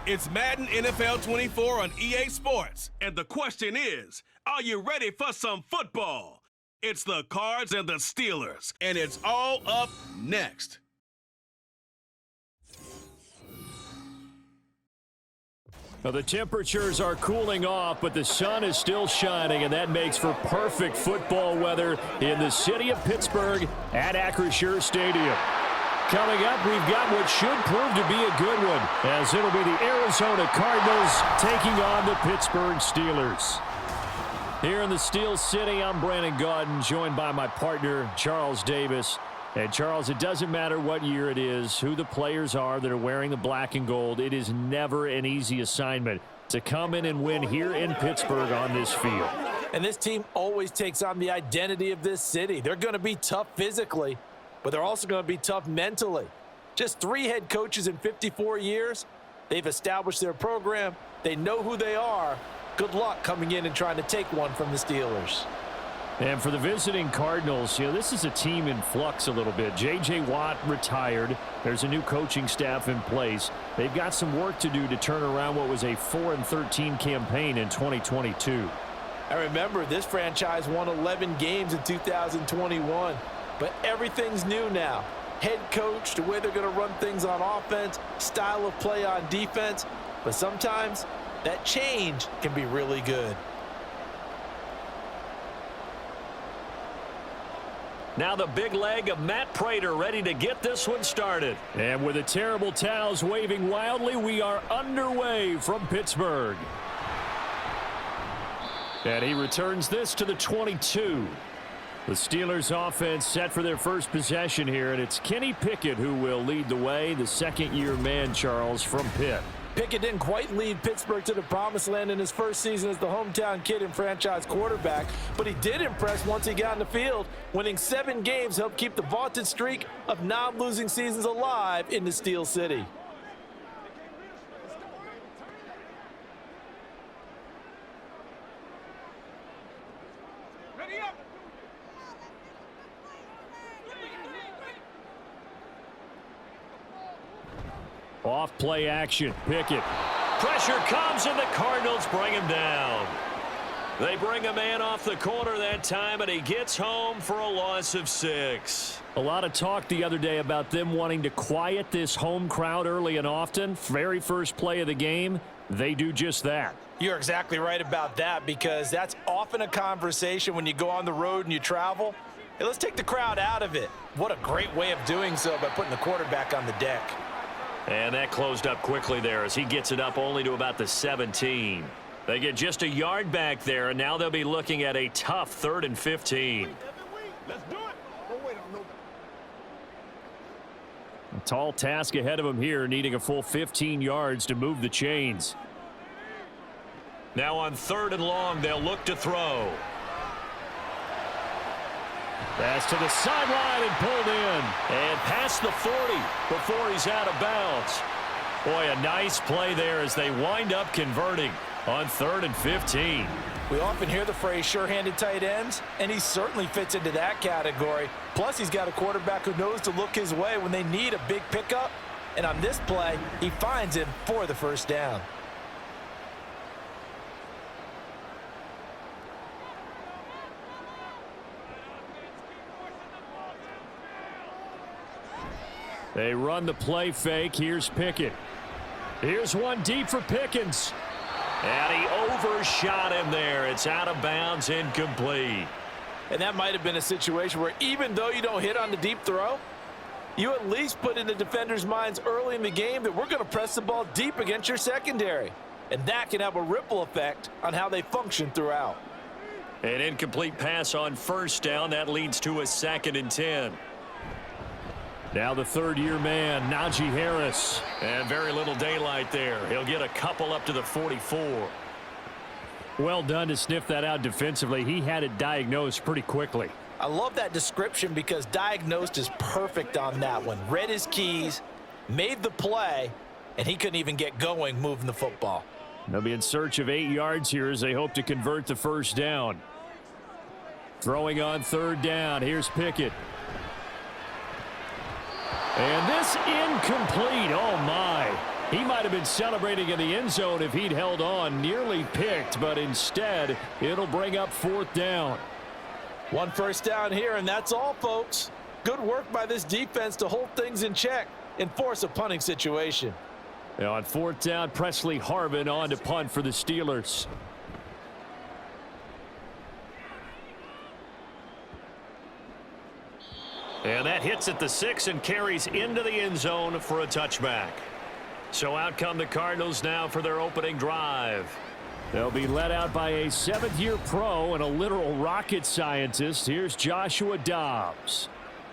It's Madden NFL 24 on EA Sports. And the question is, are you ready for some football? It's the Cards and the Steelers, and it's all up next. Well, the temperatures are cooling off, but the sun is still shining, and that makes for perfect football weather in the city of Pittsburgh at Acrisure Stadium. Coming up, we've got what should prove to be a good one, as it'll be the Arizona Cardinals taking on the Pittsburgh Steelers. Here in the Steel City, I'm Brandon Gaudin, joined by my partner, Charles Davis. And, Charles, it doesn't matter what year it is, who the players are that are wearing the black and gold. It is never an easy assignment to come in and win here in Pittsburgh on this field. And this team always takes on the identity of this city. They're going to be tough physically, but they're also going to be tough mentally. Just 3 head coaches in 54 years. They've established their program. They know who they are. Good luck coming in and trying to take one from the Steelers. And for the visiting Cardinals, this is a team in flux a little bit. J.J. Watt retired. There's a new coaching staff in place. They've got some work to do to turn around what was a 4-13 campaign in 2022. I remember this franchise won 11 games in 2021. But everything's new now. Head coach, the way they're going to run things on offense, style of play on defense. But sometimes that change can be really good. Now the big leg of Matt Prater ready to get this one started. And with the terrible towels waving wildly, we are underway from Pittsburgh. And he returns this to the 22. The Steelers offense set for their first possession here, and it's Kenny Pickett who will lead the way, the second-year man, Charles, from Pitt. Pickett didn't quite lead Pittsburgh to the promised land in his first season as the hometown kid and franchise quarterback, but he did impress once he got in the field. Winning 7 games helped keep the vaunted streak of non-losing seasons alive in the Steel City. Off play action, Pickett. Pressure comes and the Cardinals bring him down. They bring a man off the corner that time and he gets home for a loss of 6. A lot of talk the other day about them wanting to quiet this home crowd early and often. Very first play of the game, they do just that. You're exactly right about that, because that's often a conversation when you go on the road and you travel. Hey, let's take the crowd out of it. What a great way of doing so by putting the quarterback on the deck. And that closed up quickly there as he gets it up only to about the 17. They get just a yard back there, and now they'll be looking at a tough 3rd and 15. Let's do it. Don't wait on nobody. A tall task ahead of him here, needing a full 15 yards to move the chains. Now on 3rd and long, they'll look to throw. Pass to the sideline and pulled in. And past the 40 before he's out of bounds. Boy, a nice play there as they wind up converting on 3rd and 15. We often hear the phrase sure-handed tight ends, and he certainly fits into that category. Plus, he's got a quarterback who knows to look his way when they need a big pickup. And on this play, he finds him for the first down. They run the play fake. Here's Pickett. Here's one deep for Pickens. And he overshot him there. It's out of bounds, incomplete. And that might have been a situation where even though you don't hit on the deep throw, you at least put in the defender's minds early in the game that we're going to press the ball deep against your secondary. And that can have a ripple effect on how they function throughout. An incomplete pass on first down. That leads to a 2nd and 10. Now the 3rd-year man, Najee Harris. And very little daylight there. He'll get a couple up to the 44. Well done to sniff that out defensively. He had it diagnosed pretty quickly. I love that description because diagnosed is perfect on that one. Read his keys, made the play, and he couldn't even get going moving the football. They'll be in search of 8 yards here as they hope to convert the first down. Throwing on 3rd down. Here's Pickett. And this incomplete. Oh, my. He might have been celebrating in the end zone if he'd held on. Nearly picked, but instead, it'll bring up 4th down. 1 first down here, and that's all, folks. Good work by this defense to hold things in check and force a punting situation. Now on 4th down, Presley Harvin on to punt for the Steelers. And that hits at the 6 and carries into the end zone for a touchback. So out come the Cardinals now for their opening drive. They'll be led out by a 7th-year pro and a literal rocket scientist. Here's Joshua Dobbs.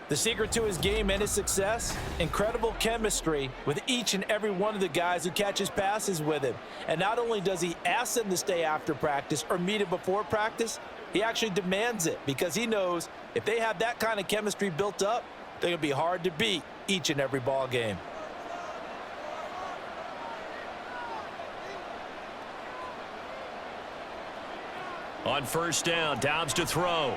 The secret to his game and his success, incredible chemistry with each and every one of the guys who catches passes with him. And not only does he ask them to stay after practice or meet him before practice, he actually demands it because he knows if they have that kind of chemistry built up, they're going to be hard to beat each and every ball game. On 1st down, Dobbs to throw.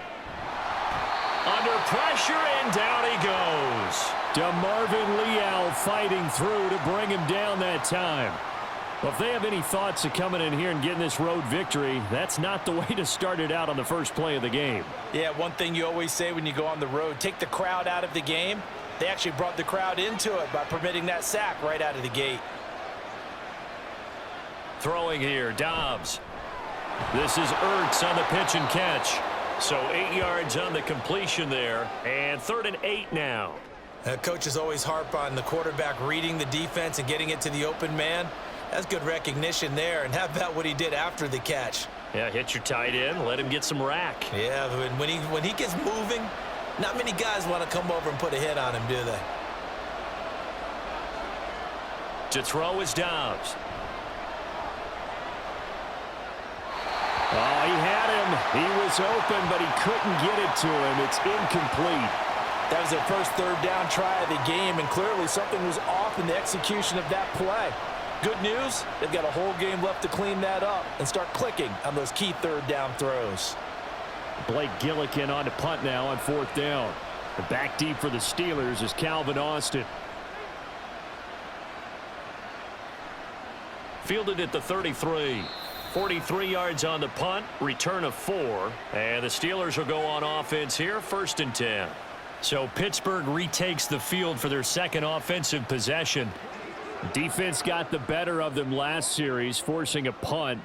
Under pressure, and down he goes. DeMarvin Leal fighting through to bring him down that time. Well, if they have any thoughts of coming in here and getting this road victory, that's not the way to start it out on the first play of the game. Yeah, one thing you always say when you go on the road, take the crowd out of the game. They actually brought the crowd into it by permitting that sack right out of the gate. Throwing here, Dobbs. This is Ertz on the pitch and catch. So 8 yards on the completion there, and 3rd and 8 now. Coaches always harp on the quarterback reading the defense and getting it to the open man. That's good recognition there, and how about what he did after the catch? Yeah, hit your tight end, let him get some rack. Yeah, when he gets moving, not many guys want to come over and put a hit on him, do they? To throw is Dobbs. Oh, he had him. He was open, but he couldn't get it to him. It's incomplete. That was their first 3rd down try of the game, and clearly something was off in the execution of that play. Good news, they've got a whole game left to clean that up and start clicking on those key 3rd down throws. Blake Gillikin on to punt now on 4th down. The back deep for the Steelers is Calvin Austin. Fielded at the 33. 43 yards on the punt, return of 4. And the Steelers will go on offense here, 1st and 10. So Pittsburgh retakes the field for their 2nd offensive possession. Defense got the better of them last series, forcing a punt.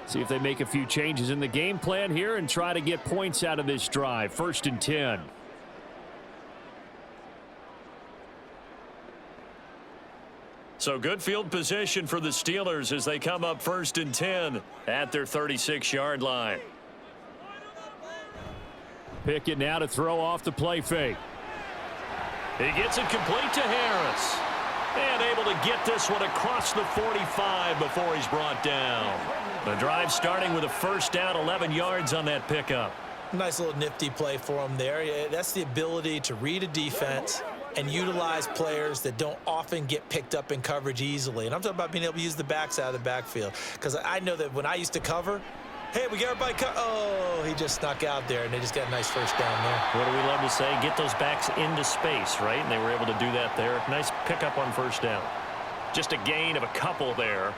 See if they make a few changes in the game plan here and try to get points out of this drive. 1st and 10. So good field position for the Steelers as they come up 1st and 10 at their 36-yard line. Pickett now to throw off the play fake. He gets it complete to Harris. And able to get this one across the 45 before he's brought down. The drive starting with a 1st down, 11 yards on that pickup. Nice little nifty play for him there. Yeah, that's the ability to read a defense and utilize players that don't often get picked up in coverage easily. And I'm talking about being able to use the backs out of the backfield. Because I know that when I used to cover, hey, we got everybody oh, he just snuck out there, and they just got a nice 1st down there. What do we love to say? Get those backs into space, right? And they were able to do that there. Nice pickup on 1st down. Just a gain of a couple there.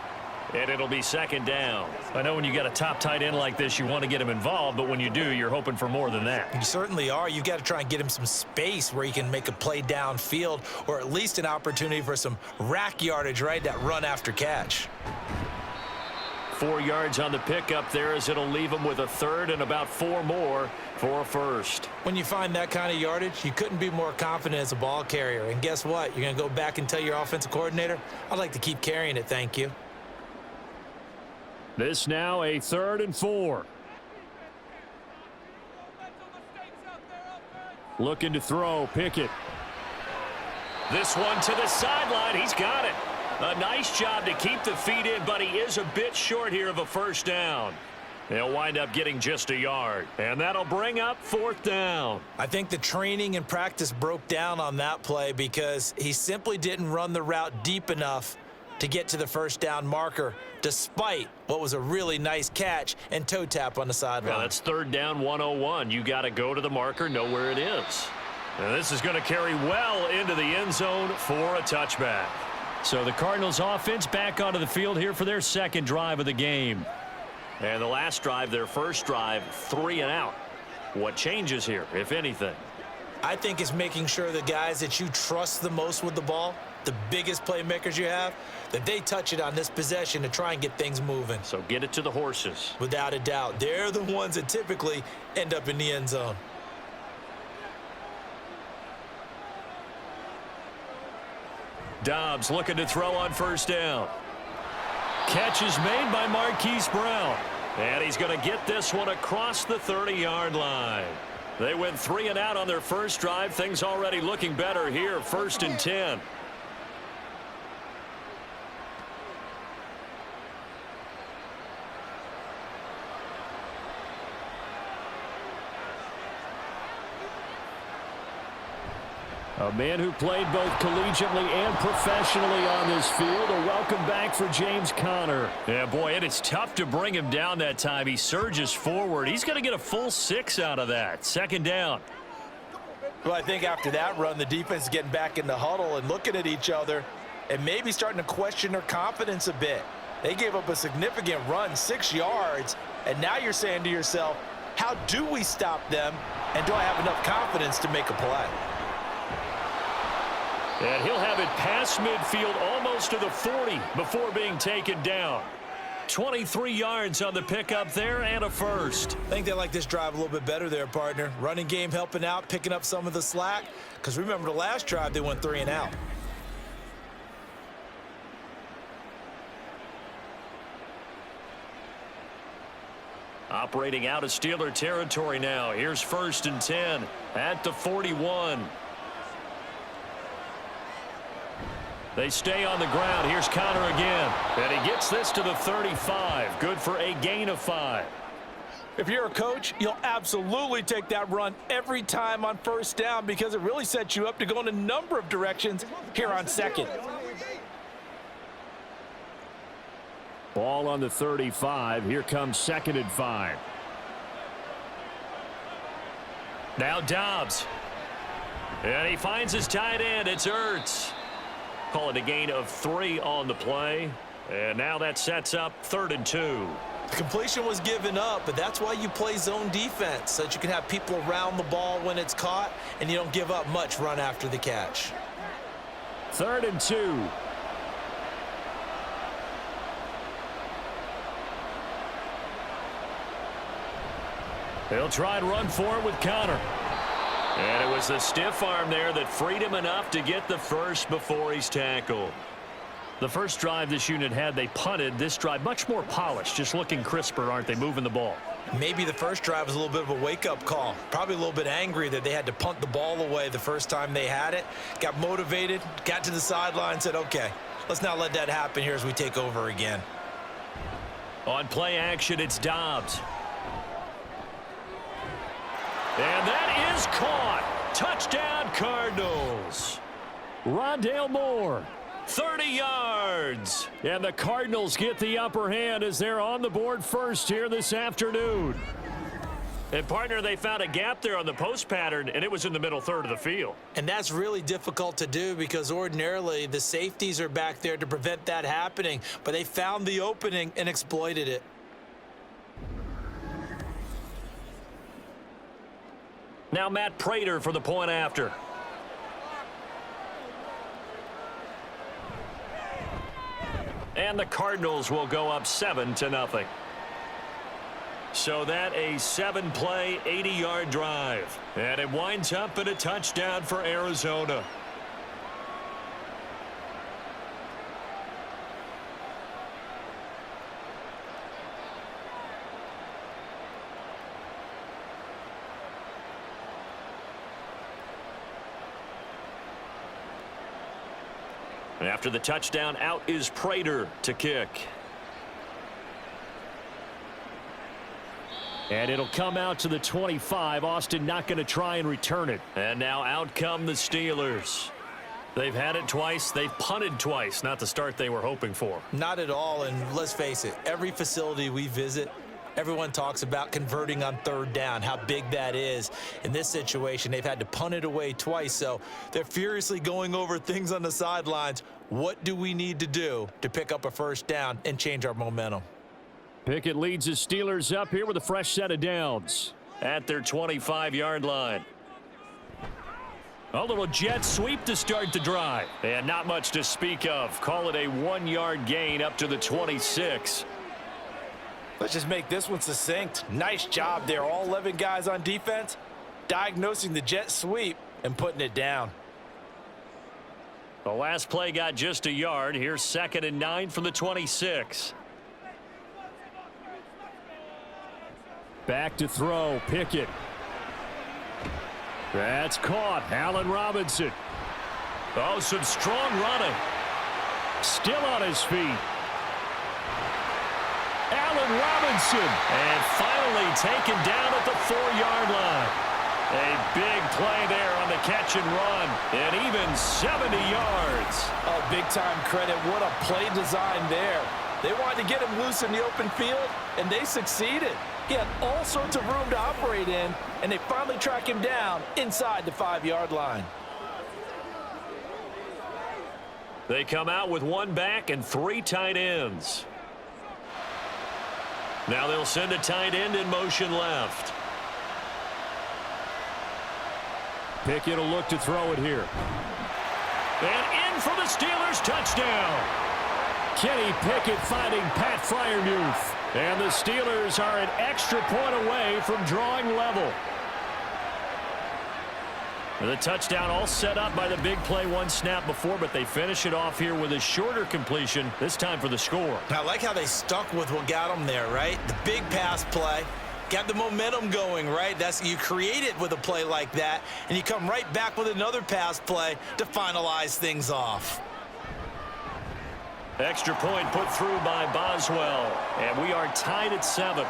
And it'll be 2nd down. I know when you got a top tight end like this, you want to get him involved, but when you do, you're hoping for more than that. You certainly are. You've got to try and get him some space where he can make a play downfield, or at least an opportunity for some rack yardage, right? That run after catch. 4 yards on the pickup there as it'll leave him with a 3rd and about 4 more for a 1st. When you find that kind of yardage, you couldn't be more confident as a ball carrier. And guess what? You're going to go back and tell your offensive coordinator, I'd like to keep carrying it, thank you. This now a 3rd and 4. Looking to throw, Pickett. This one to the sideline. He's got it. A nice job to keep the feet in, but he is a bit short here of a 1st down. They'll wind up getting just a yard, and that'll bring up 4th down. I think the training and practice broke down on that play because he simply didn't run the route deep enough to get to the 1st down marker, despite what was a really nice catch and toe tap on the sideline. Well, that's 3rd down 101. You got to go to the marker, know where it is. And this is going to carry well into the end zone for a touchback. So the Cardinals offense back onto the field here for their second drive of the game. And the last drive, their first drive, 3 and out. What changes here, if anything? I think it's making sure the guys that you trust the most with the ball, the biggest playmakers you have, that they touch it on this possession to try and get things moving. So get it to the horses. Without a doubt. They're the ones that typically end up in the end zone. Dobbs looking to throw on first down. Catch is made by Marquise Brown. And he's going to get this one across the 30-yard line. They went 3 and out on their first drive. Things already looking better here. 1st and 10. A man who played both collegiately and professionally on this field. A welcome back for James Conner. Yeah, boy, it is tough to bring him down that time. He surges forward. He's going to get a full 6 out of that. 2nd down. Well, I think after that run, the defense is getting back in the huddle and looking at each other and maybe starting to question their confidence a bit. They gave up a significant run, 6 yards, and now you're saying to yourself, how do we stop them, and do I have enough confidence to make a play? And he'll have it past midfield almost to the 40 before being taken down. 23 yards on the pickup there and a first. I think they like this drive a little bit better there, partner. Running game helping out, picking up some of the slack. Because remember the last drive, they went 3 and out. Operating out of Steeler territory now. Here's 1st and 10 at the 41. They stay on the ground. Here's Conner again. And he gets this to the 35. Good for a gain of 5. If you're a coach, you'll absolutely take that run every time on first down because it really sets you up to go in a number of directions here on 2nd. Ball on the 35. Here comes 2nd and 5. Now Dobbs. And he finds his tight end. It's Ertz. Call it a gain of 3 on the play. And now that sets up 3rd and 2. The completion was given up, but that's why you play zone defense, so that you can have people around the ball when it's caught, and you don't give up much run after the catch. 3rd and 2. They'll try and run for it with Conner. And it was the stiff arm there that freed him enough to get the first before he's tackled. The first drive this unit had, they punted. This drive, much more polished, just looking crisper, aren't they, moving the ball? Maybe the first drive was a little bit of a wake-up call. Probably a little bit angry that they had to punt the ball away the first time they had it. Got motivated, got to the sideline, said, okay, let's not let that happen here as we take over again. On play action, it's Dobbs. And that is caught. Touchdown, Cardinals. Rondale Moore, 30 yards. And the Cardinals get the upper hand as they're on the board first here this afternoon. And, partner, they found a gap there on the post pattern, and it was in the middle third of the field. And that's really difficult to do because ordinarily the safeties are back there to prevent that happening. But they found the opening and exploited it. Now Matt Prater for the point after. And the Cardinals will go up 7-0. So that a 7-play, 80-yard drive. And it winds up in a touchdown for Arizona. After the touchdown, out is Prater to kick. And it'll come out to the 25. Austin not going to try and return it. And now out come the Steelers. They've had it twice. They've punted twice. Not the start they were hoping for. Not at all, and let's face it, every facility we visit, Everyone talks about converting on third down, how big that is. In this situation, they've had to punt it away twice, so they're furiously going over things on the sidelines. What do we need to do to pick up a first down and change our momentum? Pickett leads the Steelers up here with a fresh set of downs at their 25-yard line. A little jet sweep to start the drive. And not much to speak of. Call it a 1-yard gain up to the 26. Let's just make this one succinct. Nice job there. All 11 guys on defense diagnosing the jet sweep and putting it down. The last play got just a yard. Here's 2nd and 9 from the 26. Back to throw. Pickett. That's caught. Allen Robinson. Oh, some strong running. Still on his feet. Allen Robinson. And finally taken down at the 4-yard line. A big play there on the catch and run. And even 70 yards. Oh, big-time credit. What a play design there. They wanted to get him loose in the open field, and they succeeded. He had all sorts of room to operate in, and they finally track him down inside the 5-yard line. They come out with 1 back and 3 tight ends. Now they'll send a tight end in motion left. Pickett will look to throw it here. And in for the Steelers, touchdown. Kenny Pickett finding Pat Freiermuth. And the Steelers are an extra point away from drawing level. The touchdown all set up by the big play 1 snap before, but they finish it off here with a shorter completion, this time for the score. I like how they stuck with what got them there, right? The big pass play. Got the momentum going, right? You create it with a play like that, and you come right back with another pass play to finalize things off. Extra point put through by Boswell, and we are tied at 7.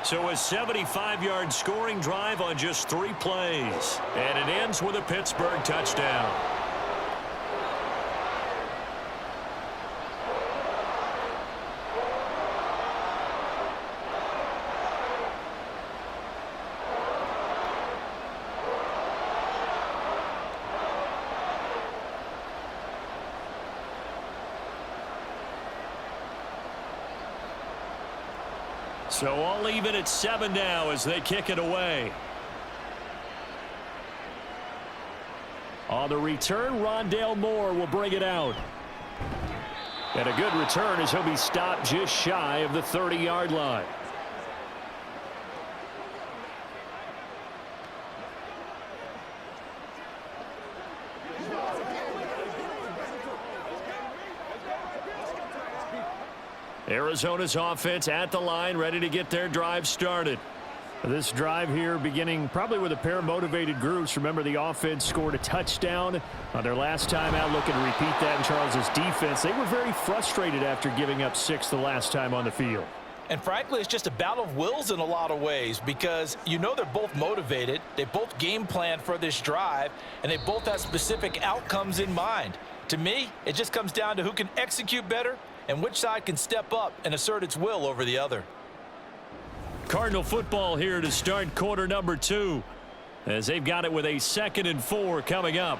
So a 75-yard scoring drive on just 3 plays, and it ends with a Pittsburgh touchdown. So all even at 7 now as they kick it away. On the return, Rondale Moore will bring it out. And a good return as he'll be stopped just shy of the 30-yard line. Arizona's offense at the line, ready to get their drive started. This drive here beginning probably with a pair of motivated groups. Remember, the offense scored a touchdown on their last time out, looking to repeat that in Charles's defense. They were very frustrated after giving up 6 the last time on the field. And frankly, it's just a battle of wills in a lot of ways, because you know they're both motivated, they both game plan for this drive, and they both have specific outcomes in mind. To me, it just comes down to who can execute better and which side can step up and assert its will over the other. Cardinal football here to start quarter number 2, as they've got it with a 2nd and 4 coming up.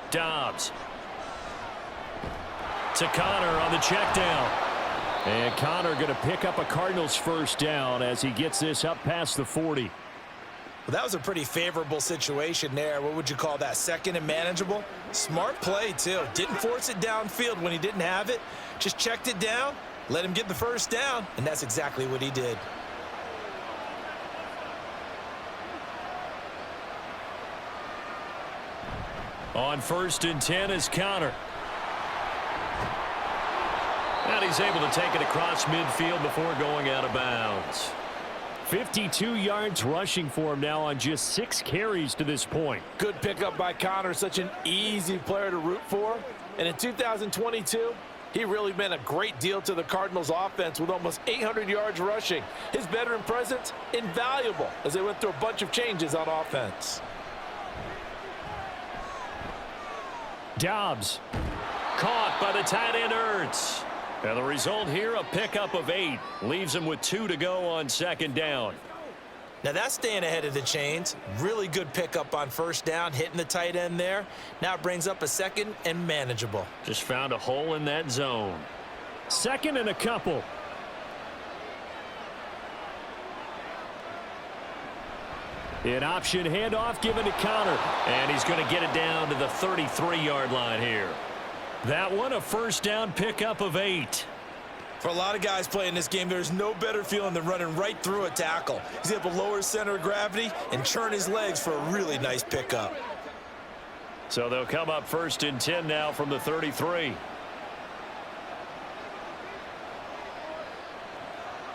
Dobbs to Connor on the check down. And Connor going to pick up a Cardinals first down as he gets this up past the 40. Well, that was a pretty favorable situation there. What would you call that? 2nd and manageable? Smart play, too. Didn't force it downfield when he didn't have it. Just checked it down, let him get the first down, and that's exactly what he did. On 1st and 10 is Connor. And he's able to take it across midfield before going out of bounds. 52 yards rushing for him now on just 6 carries to this point. Good pickup by Connor. Such an easy player to root for. And in 2022, he really meant a great deal to the Cardinals offense with almost 800 yards rushing. His veteran presence, invaluable as they went through a bunch of changes on offense. Dobbs. Caught by the tight end, Ertz. And the result here, a pickup of 8. Leaves him with 2 to go on second down. Now that's staying ahead of the chains. Really good pickup on first down, hitting the tight end there. Now it brings up a second and manageable. Just found a hole in that zone. Second and a couple. An option handoff given to Connor. And he's going to get it down to the 33-yard line here. That one, a first down pickup of 8. For a lot of guys playing this game, there's no better feeling than running right through a tackle. He's able to lower his center of gravity and churn his legs for a really nice pickup. So they'll come up first and 10 now from the 33.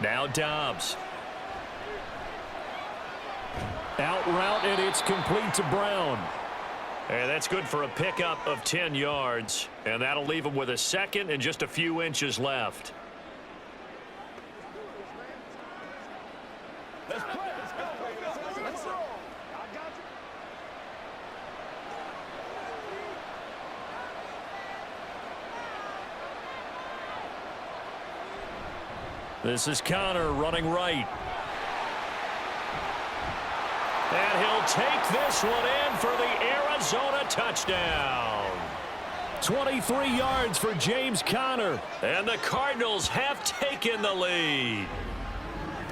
Now Dobbs. Out route, and it's complete to Brown. And that's good for a pickup of 10 yards. And that'll leave him with a second and just a few inches left. This is Connor running right. And he'll take this one in for the Arizona touchdown. 23 yards for James Conner. And the Cardinals have taken the lead.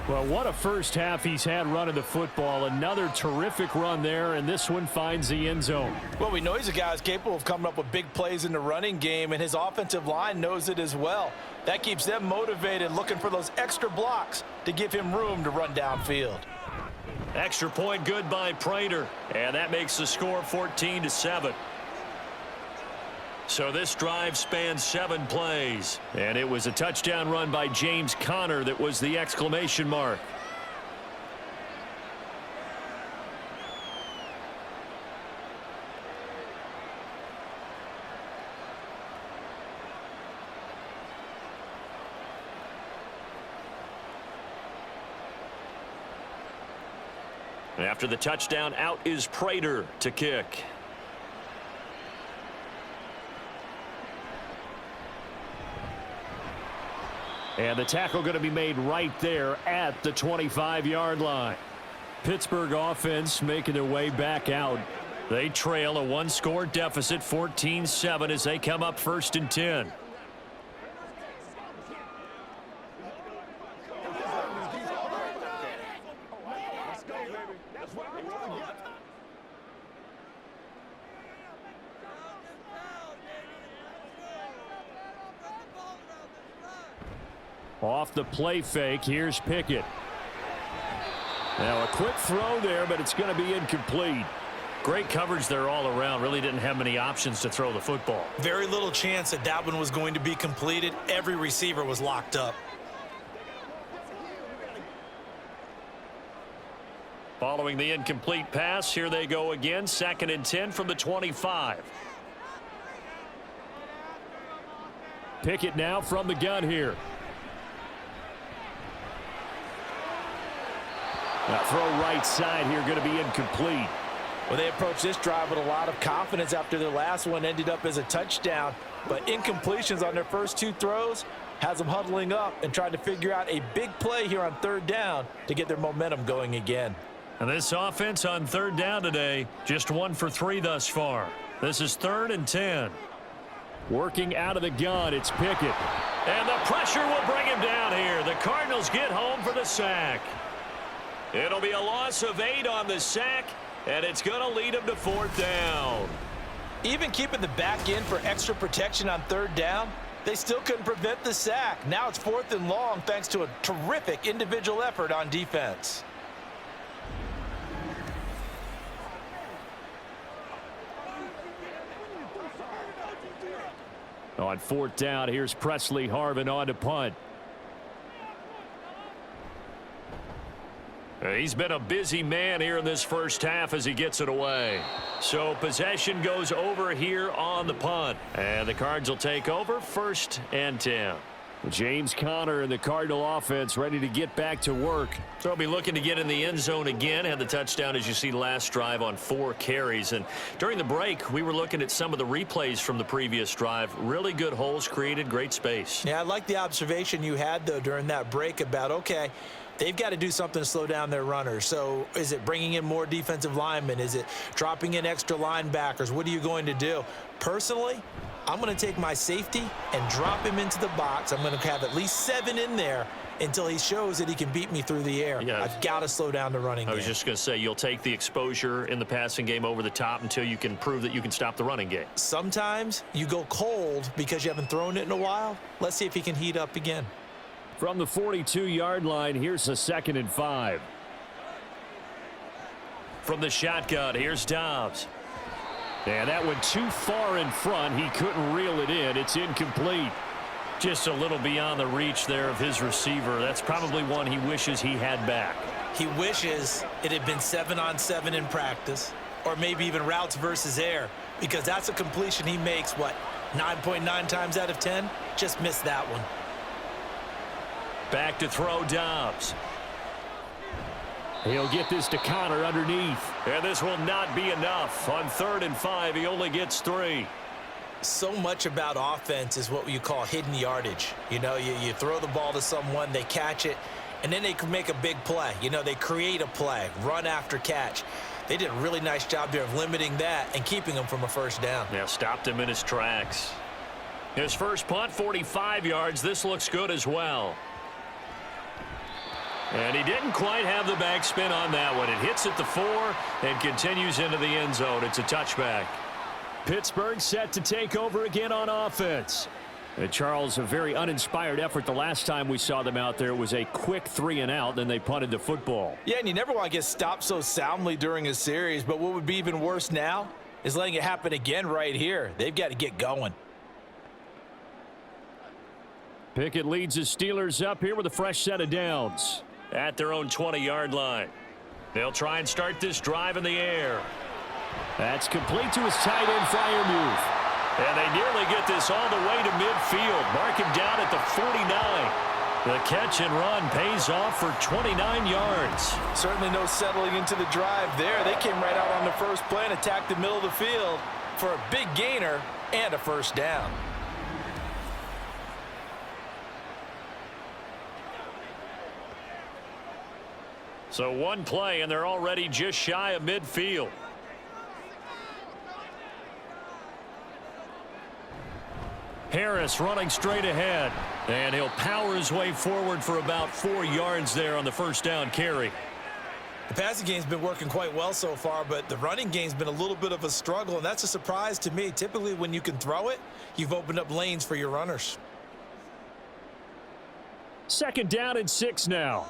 Well, what a first half he's had running the football. Another terrific run there, and this one finds the end zone. Well, we know he's a guy who's capable of coming up with big plays in the running game, and his offensive line knows it as well. That keeps them motivated, looking for those extra blocks to give him room to run downfield. Extra point good by Prater, and that makes the score 14-7. So this drive spans 7 plays, and it was a touchdown run by James Conner that was the exclamation mark. After the touchdown, out is Prater to kick. And the tackle going to be made right there at the 25-yard line. Pittsburgh offense making their way back out. They trail a 1-score deficit, 14-7, as they come up first and 10. Off the play fake, here's Pickett. Now a quick throw there, but it's going to be incomplete. Great coverage there all around. Really didn't have many options to throw the football. Very little chance that that one was going to be completed. Every receiver was locked up. Following the incomplete pass, here they go again. 2nd and 10 from the 25. Pickett now from the gun here. That throw right side here going to be incomplete. Well, they approached this drive with a lot of confidence after their last one ended up as a touchdown. But incompletions on their first 2 throws has them huddling up and trying to figure out a big play here on 3rd down to get their momentum going again. And this offense on 3rd down today, just 1 for 3 thus far. This is 3rd and 10. Working out of the gun, it's Pickett. And the pressure will bring him down here. The Cardinals get home for the sack. It'll be a loss of 8 on the sack, and it's going to lead him to 4th down. Even keeping the back in for extra protection on 3rd down, they still couldn't prevent the sack. Now it's 4th and long thanks to a terrific individual effort on defense. On 4th down, here's Presley Harvin on to punt. He's been a busy man here in this first half as he gets it away. So possession goes over here on the punt. And the Cards will take over 1st and 10. James Conner and the Cardinal offense ready to get back to work. So he'll be looking to get in the end zone again. Had the touchdown, as you see, last drive on 4 carries. And during the break, we were looking at some of the replays from the previous drive. Really good holes created, great space. Yeah, I like the observation you had, though, during that break about, okay, they've got to do something to slow down their runners. So is it bringing in more defensive linemen? Is it dropping in extra linebackers? What are you going to do? Personally, I'm going to take my safety and drop him into the box. I'm going to have at least 7 in there until he shows that he can beat me through the air. Yeah. I've got to slow down the running game. I was just going to say, you'll take the exposure in the passing game over the top until you can prove that you can stop the running game. Sometimes you go cold because you haven't thrown it in a while. Let's see if he can heat up again. From the 42-yard line, here's a 2nd and 5. From the shotgun, here's Dobbs. And that went too far in front. He couldn't reel it in. It's incomplete. Just a little beyond the reach there of his receiver. That's probably one he wishes he had back. He wishes it had been 7-on-7 in practice, or maybe even routes versus air, because that's a completion he makes, what, 9.9 times out of 10? Just missed that one. Back to throw, Dobbs. He'll get this to Conner underneath. And this will not be enough. On 3rd and 5, he only gets 3. So much about offense is what you call hidden yardage. You know, you throw the ball to someone, they catch it, and then they can make a big play. You know, they create a play, run after catch. They did a really nice job there of limiting that and keeping him from a first down. Yeah, stopped him in his tracks. His first punt, 45 yards. This looks good as well. And he didn't quite have the backspin on that one. It hits at the 4 and continues into the end zone. It's a touchback. Pittsburgh set to take over again on offense. And Charles, a very uninspired effort. The last time we saw them out there was a quick 3-and-out, then they punted the football. Yeah, and you never want to get stopped so soundly during a series, but what would be even worse now is letting it happen again right here. They've got to get going. Pickett leads the Steelers up here with a fresh set of downs. At their own 20-yard line. They'll try and start this drive in the air. That's complete to his tight end, Freiermuth. And they nearly get this all the way to midfield. Mark him down at the 49. The catch and run pays off for 29 yards. Certainly no settling into the drive there. They came right out on the first play and attacked the middle of the field for a big gainer and a first down. So one play, and they're already just shy of midfield. Harris running straight ahead. And he'll power his way forward for about 4 yards there on the first down carry. The passing game's been working quite well so far, but the running game's been a little bit of a struggle, and that's a surprise to me. Typically, when you can throw it, you've opened up lanes for your runners. 2nd down and 6 now.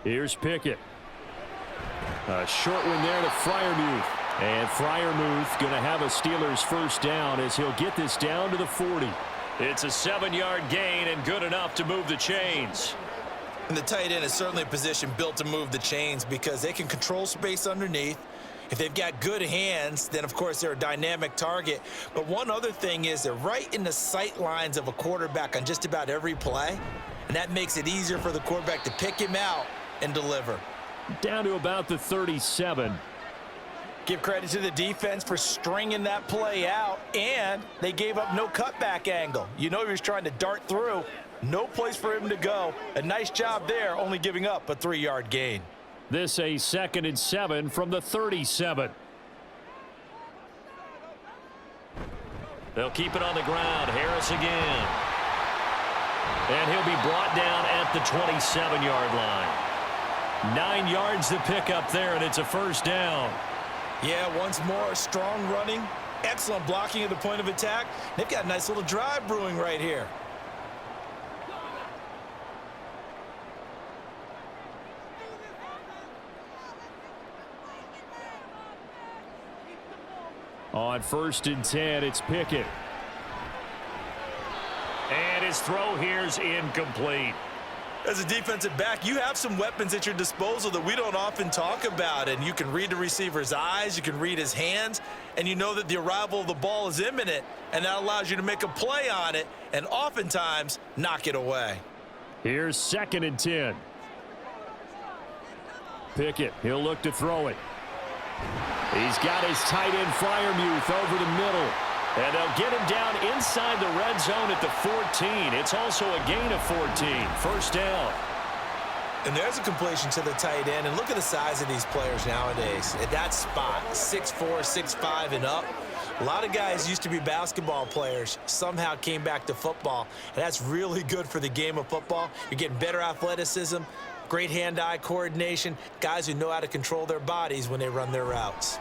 Here's Pickett. A short one there to Freiermuth. And Freiermuth going to have a Steelers first down as he'll get this down to the 40. It's a 7-yard gain and good enough to move the chains. And the tight end is certainly a position built to move the chains because they can control space underneath. If they've got good hands, then of course they're a dynamic target. But one other thing is they're right in the sight lines of a quarterback on just about every play. And that makes it easier for the quarterback to pick him out and deliver. Down to about the 37. Give credit to the defense for stringing that play out, and they gave up no cutback angle. You know he was trying to dart through. No place for him to go. A nice job there, only giving up a 3-yard gain. This a 2nd and 7 from the 37. They'll keep it on the ground. Harris again. And he'll be brought down at the 27-yard line. 9 yards to pick up there, and it's a first down. Yeah, once more, strong running, excellent blocking at the point of attack. They've got a nice little drive brewing right here. On 1st and 10, it's Pickett. And his throw here's incomplete. As a defensive back, you have some weapons at your disposal that we don't often talk about, and you can read the receiver's eyes, you can read his hands, and you know that the arrival of the ball is imminent, and that allows you to make a play on it and oftentimes knock it away. Here's 2nd and 10. Pickett, he'll look to throw it. He's got his tight end Freiermuth over the middle. And they'll get him down inside the red zone at the 14. It's also a gain of 14. First down. And there's a completion to the tight end. And look at the size of these players nowadays. At that spot, 6'4", 6'5", and up. A lot of guys used to be basketball players, somehow came back to football. And that's really good for the game of football. You're getting better athleticism, great hand-eye coordination, guys who know how to control their bodies when they run their routes.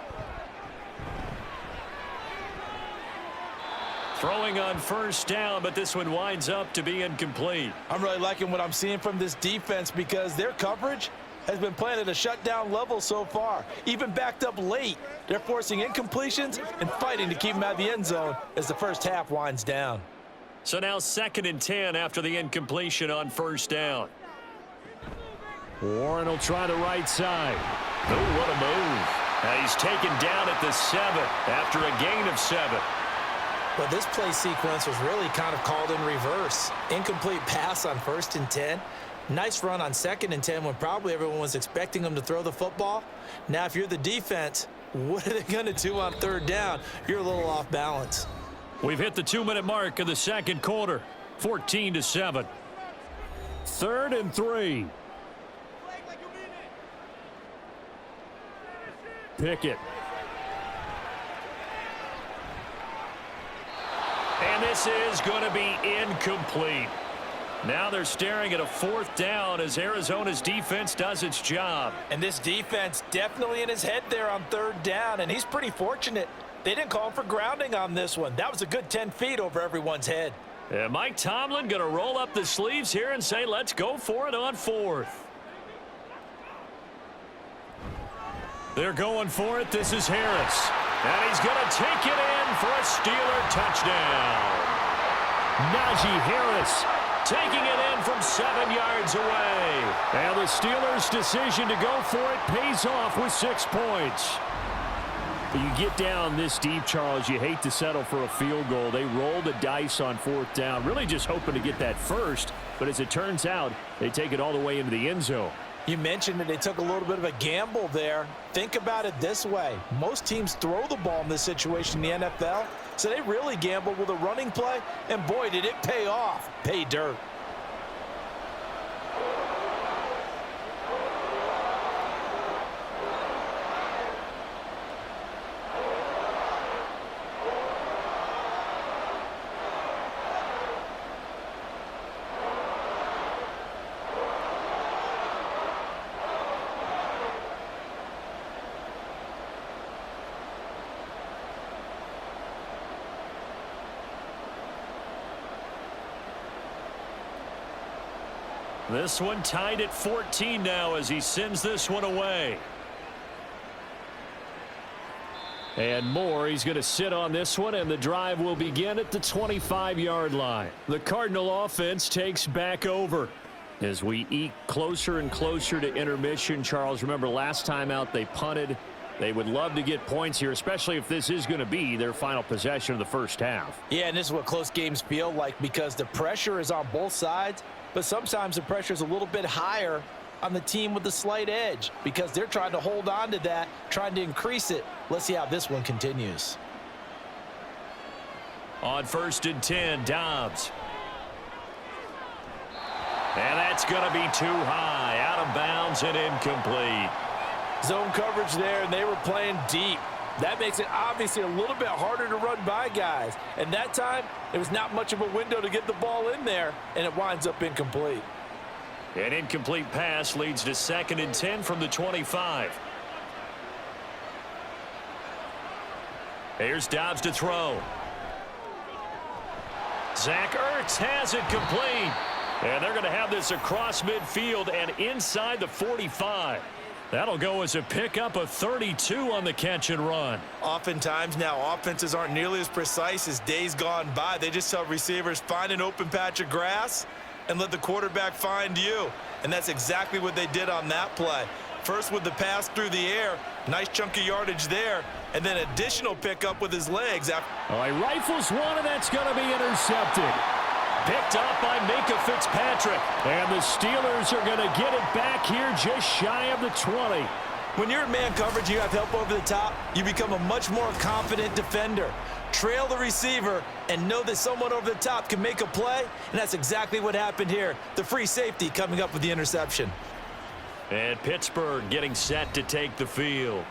Throwing on first down, but this one winds up to be incomplete. I'm really liking what I'm seeing from this defense because their coverage has been playing at a shutdown level so far. Even backed up late, they're forcing incompletions and fighting to keep them out of the end zone as the first half winds down. So now 2nd and 10 after the incompletion on first down. Warren will try the right side. Oh, what a move. Now he's taken down at the 7 after a gain of 7. But this play sequence was really kind of called in reverse. Incomplete pass on 1st and 10. Nice run on 2nd and 10 when probably everyone was expecting them to throw the football. Now, if you're the defense, what are they going to do on 3rd down? You're a little off balance. We've hit the 2-minute mark of the 2nd quarter. 14-7. 3rd and 3. Pickett. And this is going to be incomplete. Now they're staring at a 4th down as Arizona's defense does its job. And this defense definitely in his head there on 3rd down, and he's pretty fortunate. They didn't call him for grounding on this one. That was a good 10 feet over everyone's head. And Mike Tomlin going to roll up the sleeves here and say, let's go for it on 4th. They're going for it. This is Harris. And he's going to take it in for a Steeler touchdown. Najee Harris taking it in from 7 yards away. And the Steelers' decision to go for it pays off with 6 points. You get down this deep, Charles, you hate to settle for a field goal. They roll the dice on 4th down, really just hoping to get that first. But as it turns out, they take it all the way into the end zone. You mentioned that they took a little bit of a gamble there. Think about it this way. Most teams throw the ball in this situation in the NFL, so they really gambled with a running play, and boy, did it pay off. Pay dirt. This one tied at 14 now as he sends this one away. And more, he's going to sit on this one, and the drive will begin at the 25-yard line. The Cardinal offense takes back over. As we eke closer and closer to intermission, Charles, remember last time out they punted. They would love to get points here, especially if this is going to be their final possession of the first half. Yeah, and this is what close games feel like because the pressure is on both sides, but sometimes the pressure is a little bit higher on the team with the slight edge because they're trying to hold on to that, trying to increase it. Let's see how this one continues. On 1st and 10, Dobbs. And that's going to be too high, out of bounds and incomplete. Zone coverage there, and they were playing deep. That makes it obviously a little bit harder to run by guys. And that time, there was not much of a window to get the ball in there, and it winds up incomplete. An incomplete pass leads to 2nd and 10 from the 25. Here's Dobbs to throw. Zach Ertz has it complete. And they're going to have this across midfield and inside the 45. That'll go as a pickup of 32 on the catch and run. Oftentimes now, offenses aren't nearly as precise as days gone by. They just tell receivers, find an open patch of grass and let the quarterback find you. And that's exactly what they did on that play. First with the pass through the air, nice chunk of yardage there, and then additional pickup with his legs. Oh, he rifles one, and that's going to be intercepted. Picked up by Minka Fitzpatrick. And the Steelers are going to get it back here just shy of the 20. When you're in man coverage, you have help over the top, you become a much more confident defender. Trail the receiver and know that someone over the top can make a play, and that's exactly what happened here. The free safety coming up with the interception. And Pittsburgh getting set to take the field.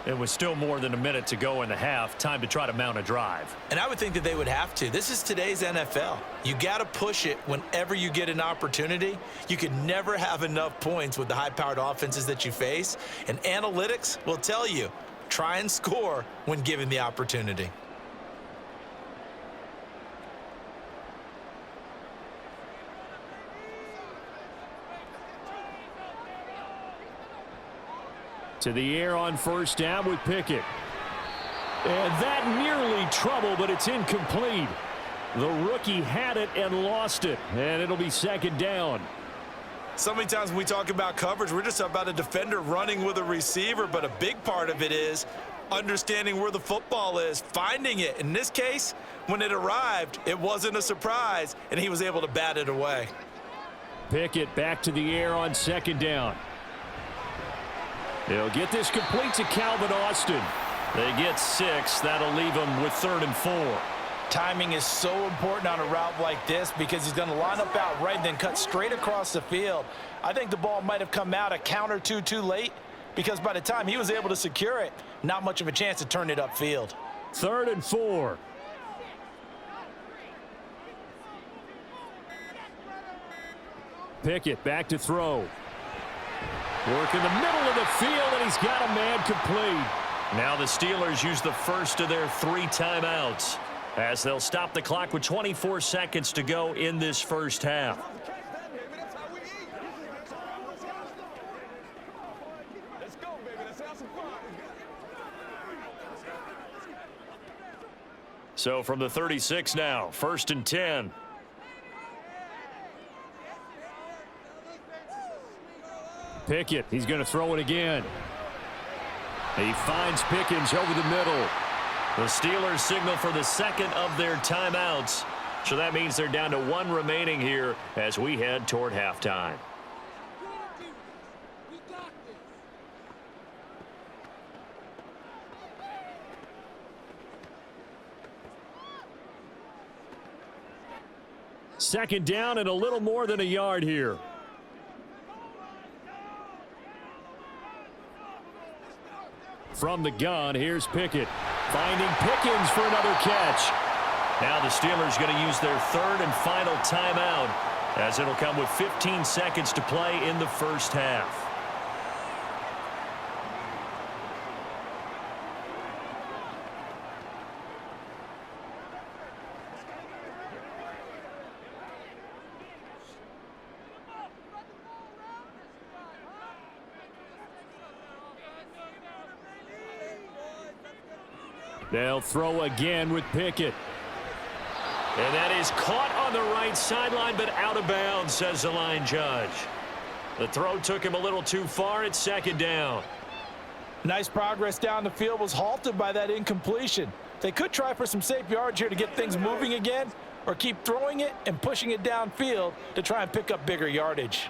It was still more than a minute to go in the half. Time to try to mount a drive. And I would think that they would have to. This is today's NFL. You got to push it whenever you get an opportunity. You can never have enough points with the high-powered offenses that you face. And analytics will tell you, try and score when given the opportunity. To the air on first down with Pickett. And that nearly trouble, but it's incomplete. The rookie had it and lost it, and it'll be second down. So many times when we talk about coverage, we're just about a defender running with a receiver, but a big part of it is understanding where the football is, finding it. In this case, when it arrived, it wasn't a surprise, and he was able to bat it away. Pickett back to the air on second down. They'll get this complete to Calvin Austin. They get 6. That'll leave them with 3rd and 4. Timing is so important on a route like this because he's going to line up out right and then cut straight across the field. I think the ball might have come out a count or two too late because by the time he was able to secure it, not much of a chance to turn it upfield. 3rd and 4. Pickett back to throw. Work in the middle of the field, and he's got a man complete. Now the Steelers use the first of their 3 timeouts as they'll stop the clock with 24 seconds to go in this first half. So from the 36 now, 1st and 10. Pickett, he's going to throw it again. He finds Pickens over the middle. The Steelers signal for the second of their timeouts. So that means they're down to 1 remaining here as we head toward halftime. Second down and a little more than a yard here. From the gun, here's Pickett. Finding Pickens for another catch. Now the Steelers going to use their 3rd and final timeout as it'll come with 15 seconds to play in the first half. They'll throw again with Pickett. And that is caught on the right sideline, but out of bounds, says the line judge. The throw took him a little too far. It's second down. Nice progress down the field was halted by that incompletion. They could try for some safe yards here to get things moving again, or keep throwing it and pushing it downfield to try and pick up bigger yardage.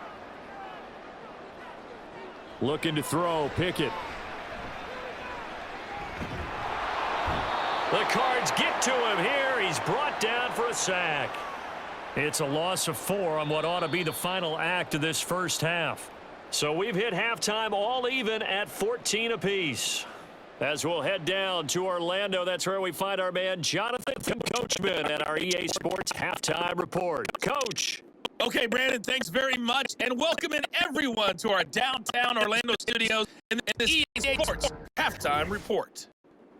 Looking to throw, Pickett. The Cards get to him here. He's brought down for a sack. It's a loss of 4 on what ought to be the final act of this first half. So we've hit halftime all even at 14 apiece. As we'll head down to Orlando, that's where we find our man Jonathan Coachman at our EA Sports Halftime Report. Coach. Okay, Brandon, thanks very much, and welcome in everyone to our downtown Orlando studios in this EA Sports Halftime Report.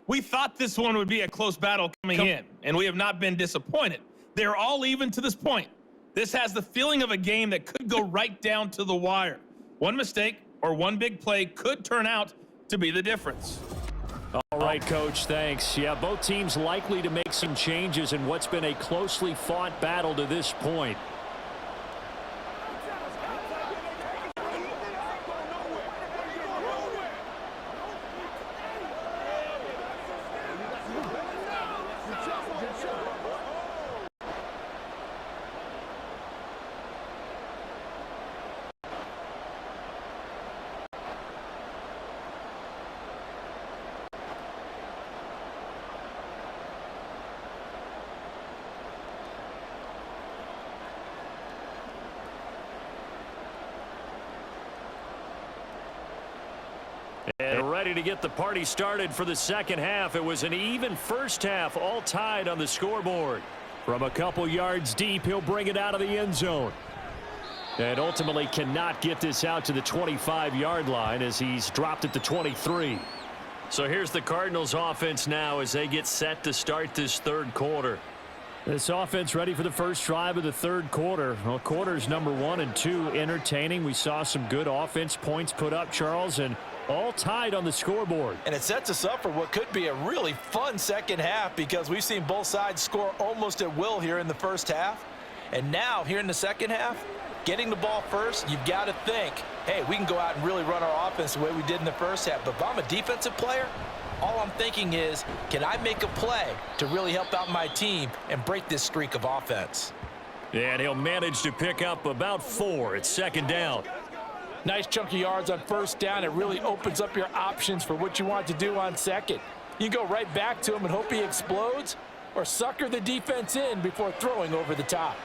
We thought this one would be a close battle coming in, and we have not been disappointed. They're all even to this point. This has the feeling of a game that could go right down to the wire. One mistake or one big play could turn out to be the difference. All right, Coach, thanks. Yeah, both teams likely to make some changes in what's been a closely fought battle to this point. And ready to get the party started for the second half. It was an even first half, all tied on the scoreboard. From a couple yards deep, he'll bring it out of the end zone. And ultimately cannot get this out to the 25-yard line as he's dropped at the 23. So here's the Cardinals offense now as they get set to start this third quarter. This offense ready for the first drive of the third quarter. Well, quarters number 1 and 2 entertaining. We saw some good offense points put up, Charles, and all tied on the scoreboard. And it sets us up for what could be a really fun second half because we've seen both sides score almost at will here in the first half. And now, here in the second half, getting the ball first, you've got to think, hey, we can go out and really run our offense the way we did in the first half. But if I'm a defensive player, all I'm thinking is, can I make a play to really help out my team and break this streak of offense? And he'll manage to pick up about 4. It's second down. Nice chunk of yards on first down. It really opens up your options for what you want to do on second. You can go right back to him and hope he explodes, or sucker the defense in before throwing over the top.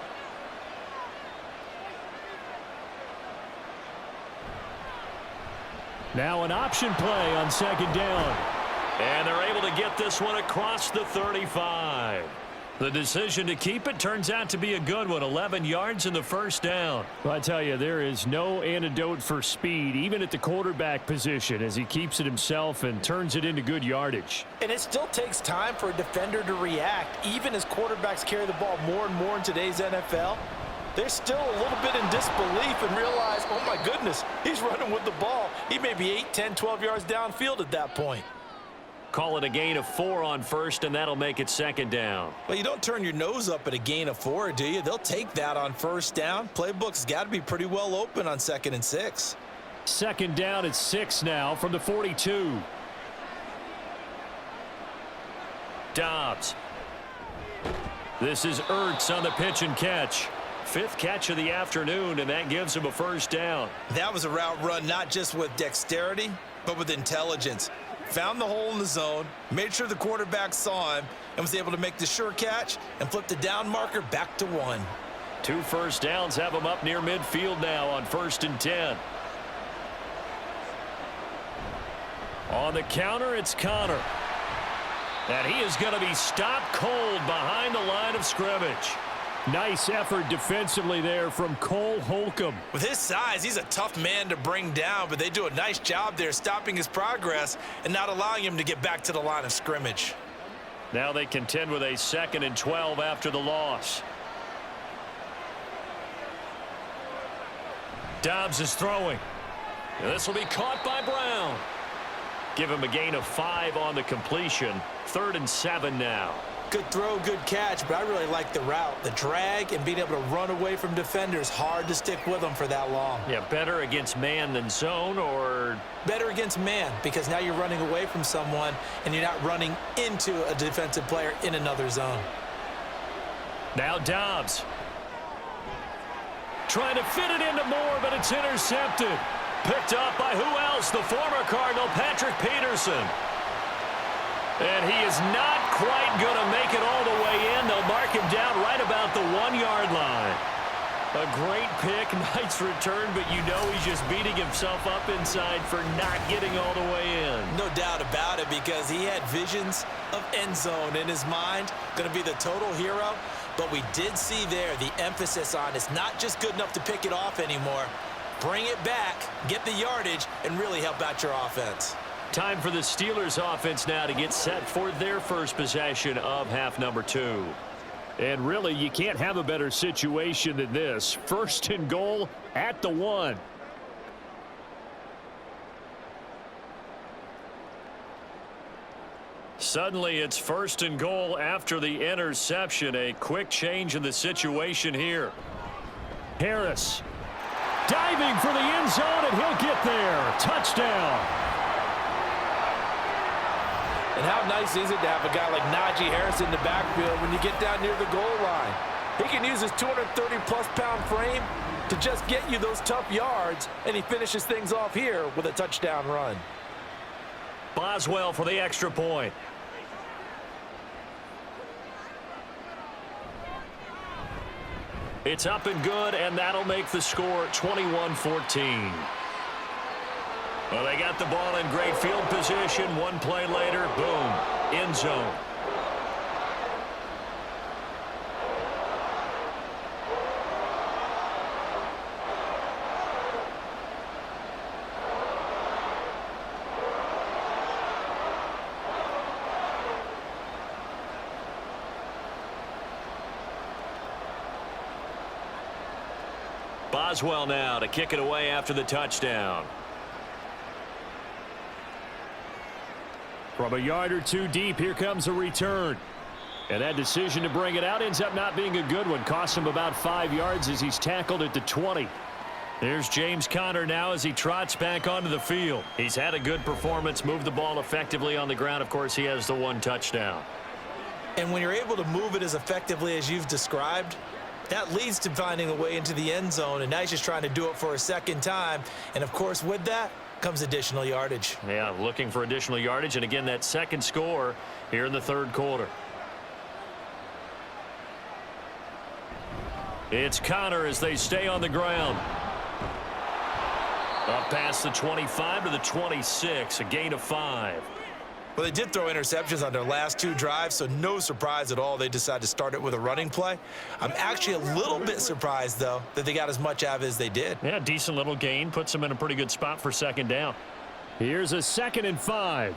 Now an option play on second down. And they're able to get this one across the 35. The decision to keep it turns out to be a good one. 11 yards in the first down. Well, I tell you, there is no antidote for speed, even at the quarterback position, as he keeps it himself and turns it into good yardage. And it still takes time for a defender to react. Even as quarterbacks carry the ball more and more in today's NFL, they're still a little bit in disbelief and realize, oh my goodness, he's running with the ball. He may be 8, 10, 12 yards downfield at that point. Call it a gain of 4 on first, and that'll make it second down. Well, you don't turn your nose up at a gain of 4, do you? They'll take that on first down. Playbook's got to be pretty well open on 2nd and 6. Second down at 6 now from the 42. Dobbs. This is Ertz on the pitch and catch. 5th catch of the afternoon, and that gives him a first down. That was a route run not just with dexterity, but with intelligence. Found the hole in the zone, made sure the quarterback saw him, and was able to make the sure catch and flip the down marker back to 1. 2 first downs have him up near midfield now on 1st and 10. On the counter, it's Connor. And he is going to be stopped cold behind the line of scrimmage. Nice effort defensively there from Cole Holcomb. With his size, he's a tough man to bring down, but they do a nice job there stopping his progress and not allowing him to get back to the line of scrimmage. Now they contend with a 2nd and 12 after the loss. Dobbs is throwing. And this will be caught by Brown. Give him a gain of 5 on the completion. 3rd and 7 now. Good throw, good catch, but I really like the route. The drag and being able to run away from defenders, hard to stick with them for that long. Yeah, better against man than zone, or? Better against man, because now you're running away from someone and you're not running into a defensive player in another zone. Now Dobbs. Trying to fit it into Moore, but it's intercepted. Picked up by who else? The former Cardinal, Patrick Peterson. And he is not quite going to make it all the way in. They'll mark him down right about the 1-yard line. A great pick, nice return, but you know he's just beating himself up inside for not getting all the way in. No doubt about it, because he had visions of end zone in his mind. Going to be the total hero. But we did see there the emphasis on it's not just good enough to pick it off anymore. Bring it back, get the yardage, and really help out your offense. Time for the Steelers offense now to get set for their first possession of half number 2. And really, you can't have a better situation than this. 1st and goal at the 1. Suddenly, it's 1st and goal after the interception. A quick change in the situation here. Harris diving for the end zone, and he'll get there. Touchdown. And how nice is it to have a guy like Najee Harris in the backfield when you get down near the goal line? He can use his 230-plus pound frame to just get you those tough yards, and he finishes things off here with a touchdown run. Boswell for the extra point. It's up and good, and that'll make the score 21-14. Well, they got the ball in great field position. One play later, boom, end zone. Boswell now to kick it away after the touchdown. From a yard or two deep, here comes a return. And that decision to bring it out ends up not being a good one. Cost him about 5 yards as he's tackled at the 20. There's James Conner now as he trots back onto the field. He's had a good performance, moved the ball effectively on the ground. Of course, he has the one touchdown. And when you're able to move it as effectively as you've described, that leads to finding a way into the end zone, and now he's just trying to do it for a second time. And, of course, with that comes additional yardage. Yeah, looking for additional yardage, and again, that second score here in the third quarter. It's Conner as they stay on the ground. Up past the 25 to the 26, a gain of 5. Well, they did throw interceptions on their last 2 drives, so no surprise at all they decided to start it with a running play. I'm actually a little bit surprised, though, that they got as much out of it as they did. Yeah, decent little gain. Puts them in a pretty good spot for second down. Here's a 2nd and 5.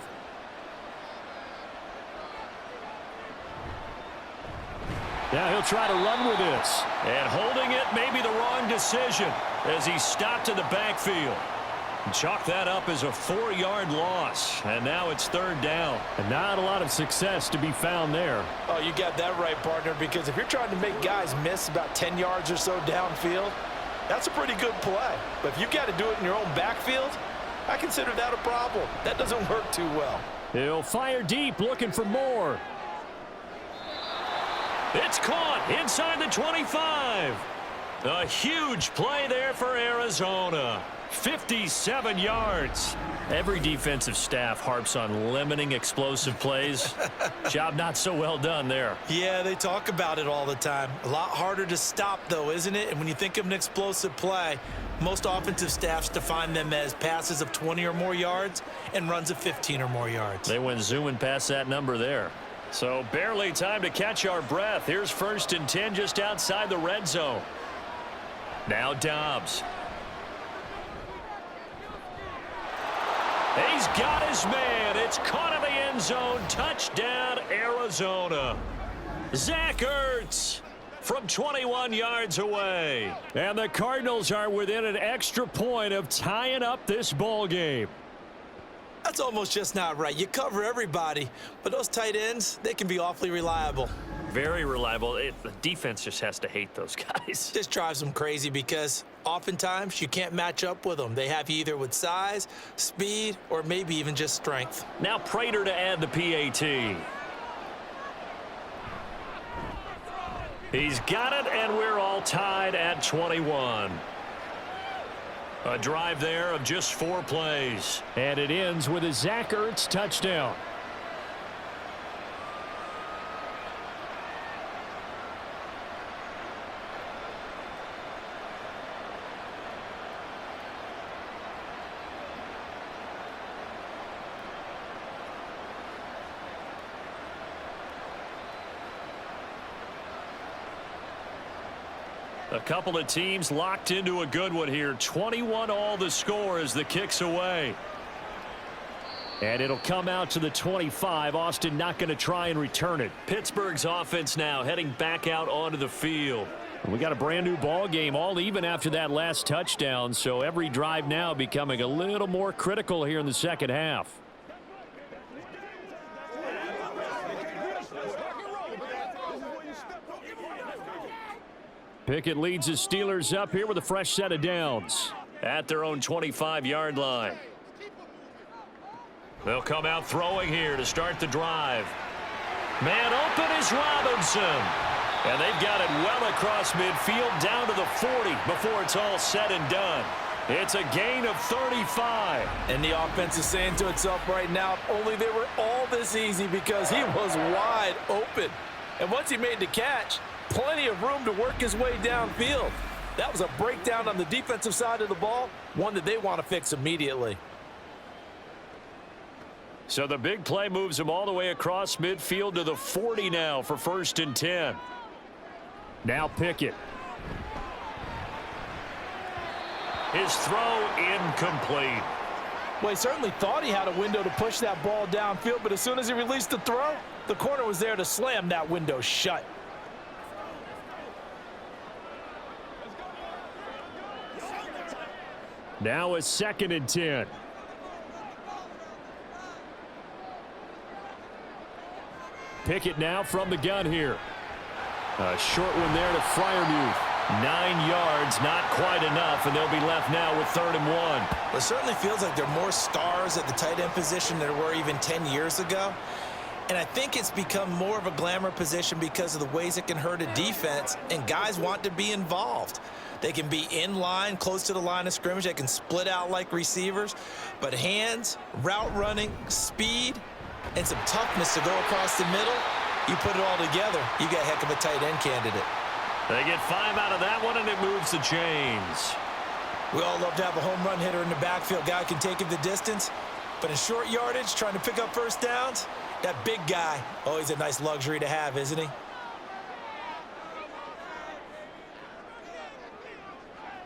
Now he'll try to run with this. And holding it may be the wrong decision as he stopped in the backfield. Chalk that up as a 4-yard loss, and now it's third down. And not a lot of success to be found there. Oh, you got that right, partner, because if you're trying to make guys miss about 10 yards or so downfield, that's a pretty good play. But if you've got to do it in your own backfield, I consider that a problem. That doesn't work too well. He'll fire deep, looking for more. It's caught inside the 25. A huge play there for Arizona. 57 yards. Every defensive staff harps on limiting explosive plays. Job not so well done there. Yeah, they talk about it all the time. A lot harder to stop, though, isn't it? And when you think of an explosive play, most offensive staffs define them as passes of 20 or more yards and runs of 15 or more yards. They went zooming past that number there. So barely time to catch our breath. Here's 1st and 10 just outside the red zone. Now Dobbs. He's got his man. It's caught in the end zone. Touchdown, Arizona. Zach Ertz from 21 yards away. And the Cardinals are within an extra point of tying up this ball game. That's almost just not right. You cover everybody, but those tight ends, they can be awfully reliable. Very reliable. The defense just has to hate those guys. Just drives them crazy because oftentimes you can't match up with them. They have you either with size, speed, or maybe even just strength. Now Prater to add the PAT. He's got it, and we're all tied at 21. A drive there of just 4 plays. And it ends with a Zach Ertz touchdown. A couple of teams locked into a good one here. 21 all the score as the kick's away. And it'll come out to the 25. Austin not going to try and return it. Pittsburgh's offense now heading back out onto the field. We got a brand new ball game, all even after that last touchdown. So every drive now becoming a little more critical here in the second half. Pickett leads his Steelers up here with a fresh set of downs. At their own 25-yard line. They'll come out throwing here to start the drive. Man open is Robinson. And they've got it well across midfield down to the 40 before it's all said and done. It's a gain of 35. And the offense is saying to itself right now, if only they were all this easy, because he was wide open. And once he made the catch, plenty of room to work his way downfield. That was a breakdown on the defensive side of the ball, one that they want to fix immediately. So the big play moves him all the way across midfield to the 40 now for 1st and 10. Now Pickett. His throw incomplete. Well, he certainly thought he had a window to push that ball downfield, but as soon as he released the throw, the corner was there to slam that window shut. Now a 2nd and 10. Pickett now from the gun here. A short one there to Freiermuth. 9 yards, not quite enough, and they'll be left now with 3rd and 1. It certainly feels like there are more stars at the tight end position than there were even 10 years ago. And I think it's become more of a glamour position because of the ways it can hurt a defense, and guys want to be involved. They can be in line, close to the line of scrimmage. They can split out like receivers. But hands, route running, speed, and some toughness to go across the middle, you put it all together, you got a heck of a tight end candidate. They get 5 out of that one, and it moves the chains. We all love to have a home run hitter in the backfield. Guy can take it the distance. But in short yardage, trying to pick up first downs, that big guy, always a nice luxury to have, isn't he?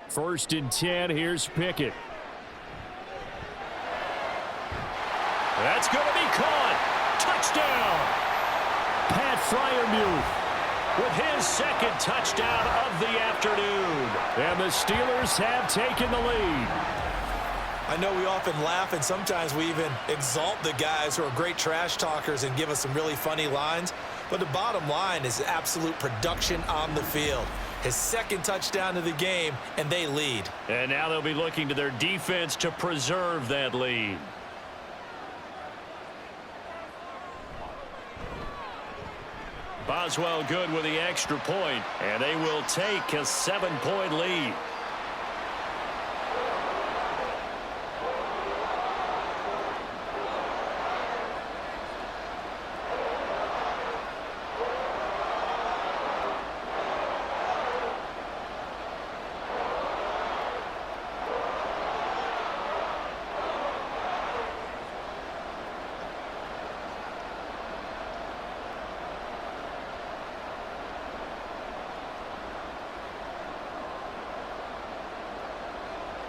First and 10, here's Pickett. That's going to be caught. Touchdown. Pat Freiermuth With his 2nd touchdown of the afternoon. And the Steelers have taken the lead. I know we often laugh, and sometimes we even exalt the guys who are great trash talkers and give us some really funny lines. But the bottom line is absolute production on the field. His 2nd touchdown of the game, and they lead. And now they'll be looking to their defense to preserve that lead. Boswell good with the extra point, and they will take a 7-point lead.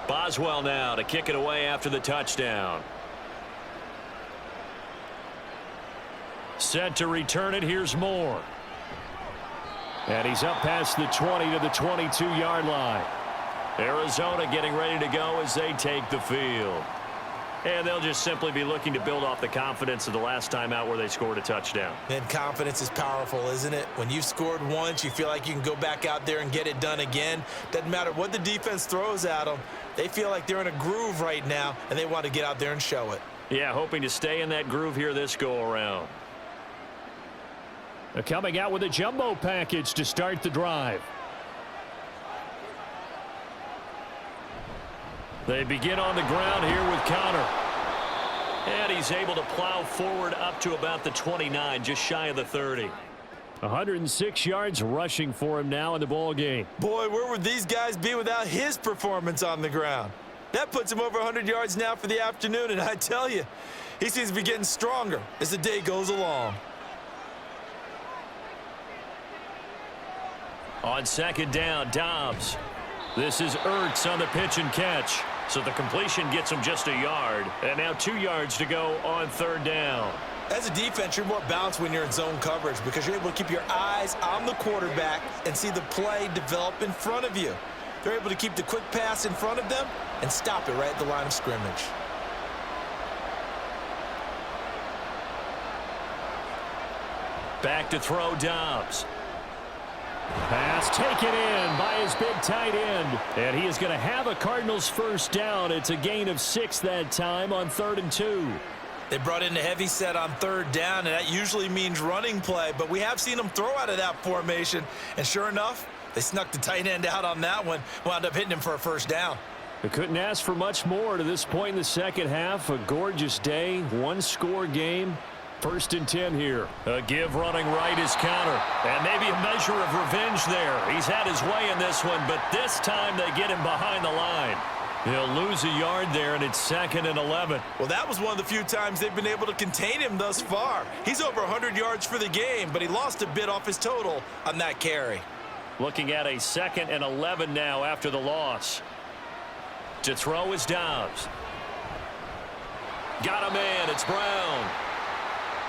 Boswell now to kick it away after the touchdown. Set to return it. Here's Moore. And he's up past the 20 to the 22-yard line. Arizona getting ready to go as they take the field. And they'll just simply be looking to build off the confidence of the last time out where they scored a touchdown. And confidence is powerful, isn't it? When you've scored once, you feel like you can go back out there and get it done again. Doesn't matter what the defense throws at them. They feel like they're in a groove right now, and they want to get out there and show it. Yeah, hoping to stay in that groove here this go-around. They're coming out with a jumbo package to start the drive. They begin on the ground here with Connor. And he's able to plow forward up to about the 29, just shy of the 30. 106 yards rushing for him now in the ball game. Boy, where would these guys be without his performance on the ground? That puts him over 100 yards now for the afternoon, and I tell you, he seems to be getting stronger as the day goes along. On 2nd down, Dobbs. This is Ertz on the pitch and catch. So the completion gets him just a yard. And now 2 yards to go on 3rd down. As a defense, you're more balanced when you're in zone coverage because you're able to keep your eyes on the quarterback and see the play develop in front of you. They're able to keep the quick pass in front of them and stop it right at the line of scrimmage. Back to throw, Dobbs. Pass taken in by his big tight end. And he is going to have a Cardinals first down. It's a gain of 6 that time on 3rd and 2. They brought in a heavy set on 3rd down, and that usually means running play. But we have seen them throw out of that formation. And sure enough, they snuck the tight end out on that one. Wound up hitting him for a first down. They couldn't ask for much more to this point in the second half. A gorgeous day, one-score game. 1st and 10 here. A give running right is Counter. And maybe a measure of revenge there. He's had his way in this one, but this time they get him behind the line. He'll lose a yard there, and it's 2nd and 11. Well, that was one of the few times they've been able to contain him thus far. He's over 100 yards for the game, but he lost a bit off his total on that carry. Looking at a 2nd and 11 now after the loss. To throw is Dobbs. Got a man. It's Brown.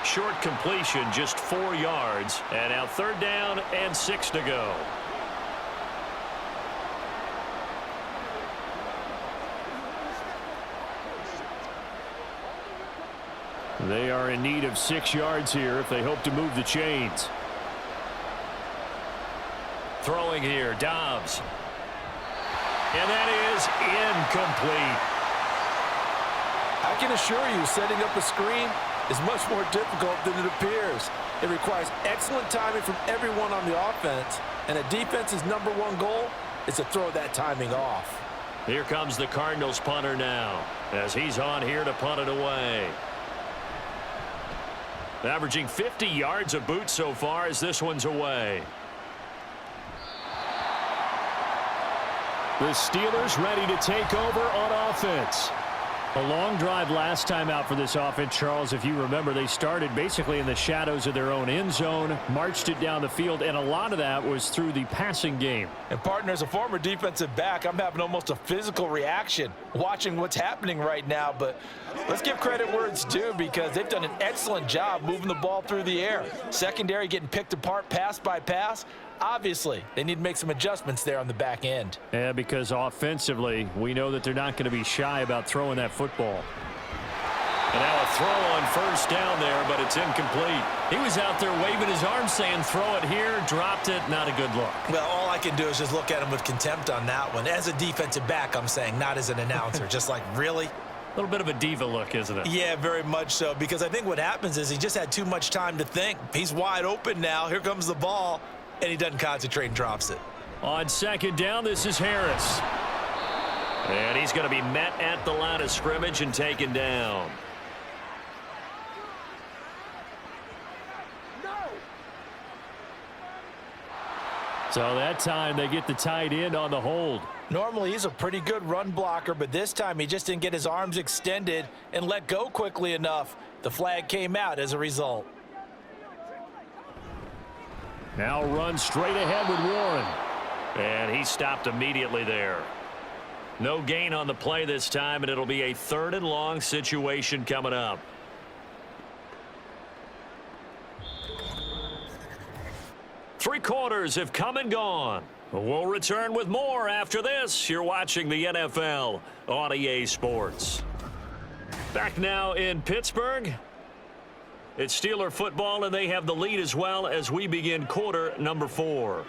Short completion, just 4 yards. And now 3rd down and 6 to go. They are in need of 6 yards here if they hope to move the chains. Throwing here, Dobbs. And that is incomplete. I can assure you, setting up a screen is much more difficult than it appears. It requires excellent timing from everyone on the offense, and a defense's #1 goal is to throw that timing off. Here comes the Cardinals punter now, as he's on here to punt it away. Averaging 50 yards a boot so far as this one's away. The Steelers ready to take over on offense. A long drive last time out for this offense, Charles. If you remember, they started basically in the shadows of their own end zone, marched it down the field, and a lot of that was through the passing game. And partner, as a former defensive back, I'm having almost a physical reaction watching what's happening right now. But let's give credit where it's due, because they've done an excellent job moving the ball through the air. Secondary getting picked apart pass by pass. Obviously, they need to make some adjustments there on the back end. Yeah, because offensively, we know that they're not going to be shy about throwing that football. And now a throw on 1st down there, but it's incomplete. He was out there waving his arm saying, throw it here, dropped it, not a good look. Well, all I can do is just look at him with contempt on that one. As a defensive back, I'm saying, not as an announcer. Just like, really? A little bit of a diva look, isn't it? Yeah, very much so, because I think what happens is he just had too much time to think. He's wide open now. Here comes the ball. And he doesn't concentrate and drops it. On 2nd down, this is Harris. And he's going to be met at the line of scrimmage and taken down. So that time they get the tight end on the hold. Normally he's a pretty good run blocker, but this time he just didn't get his arms extended and let go quickly enough. The flag came out as a result. Now run straight ahead with Warren. And he stopped immediately there. No gain on the play this time, and it'll be a 3rd and long situation coming up. Three quarters have come and gone. We'll return with more after this. You're watching the NFL on EA Sports. Back now in Pittsburgh. It's Steeler football, and they have the lead as well as we begin quarter number 4.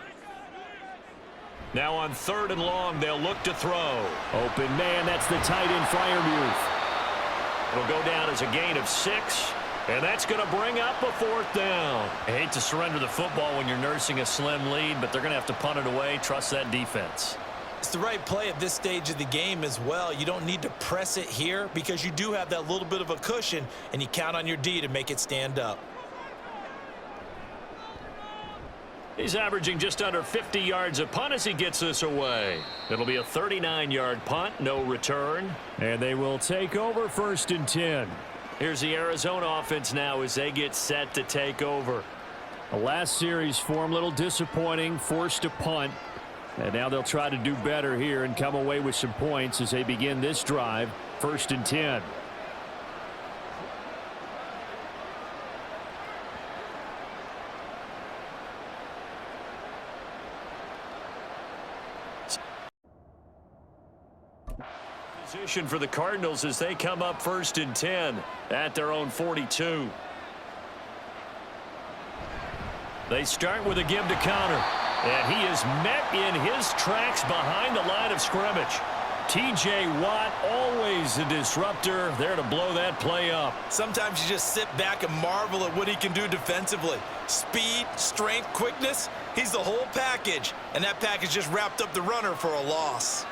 Now on 3rd and long, they'll look to throw. Open man, that's the tight end Freiermuth. It'll go down as a gain of 6, and that's going to bring up a 4th down. I hate to surrender the football when you're nursing a slim lead, but they're going to have to punt it away. Trust that defense. It's the right play at this stage of the game as well. You don't need to press it here because you do have that little bit of a cushion, and you count on your D to make it stand up. He's averaging just under 50 yards a punt as he gets this away. It'll be a 39-yard punt, no return. And they will take over 1st and 10. Here's the Arizona offense now as they get set to take over. The last series for them, a little disappointing, forced to punt. And now they'll try to do better here and come away with some points as they begin this drive, 1st and 10. Position for the Cardinals as they come up 1st and 10 at their own 42. They start with a give to counter. And he is met in his tracks behind the line of scrimmage. T.J. Watt, always a disruptor, there to blow that play up. Sometimes you just sit back and marvel at what he can do defensively. Speed, strength, quickness, he's the whole package. And that package just wrapped up the runner for a loss.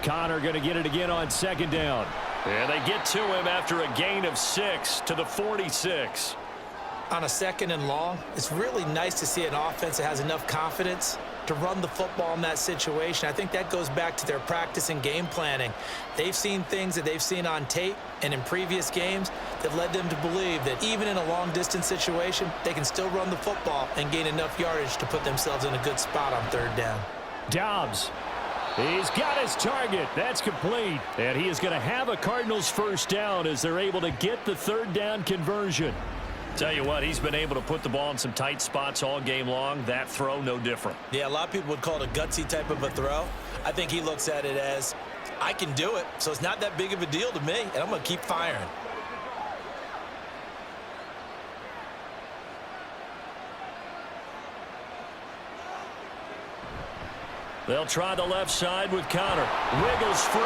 Connor going to get it again on 2nd down. And they get to him after a gain of 6 to the 46. On a 2nd and long, it's really nice to see an offense that has enough confidence to run the football in that situation. I think that goes back to their practice and game planning. They've seen things that they've seen on tape and in previous games that led them to believe that even in a long-distance situation, they can still run the football and gain enough yardage to put themselves in a good spot on third down. Dobbs. He's got his target. That's complete. And he is going to have a Cardinals first down as they're able to get the third down conversion. Tell you what, he's been able to put the ball in some tight spots all game long. That throw, no different. Yeah, a lot of people would call it a gutsy type of a throw. I think he looks at it as, I can do it, so it's not that big of a deal to me, and I'm going to keep firing. They'll try the left side with Connor. Wiggles free.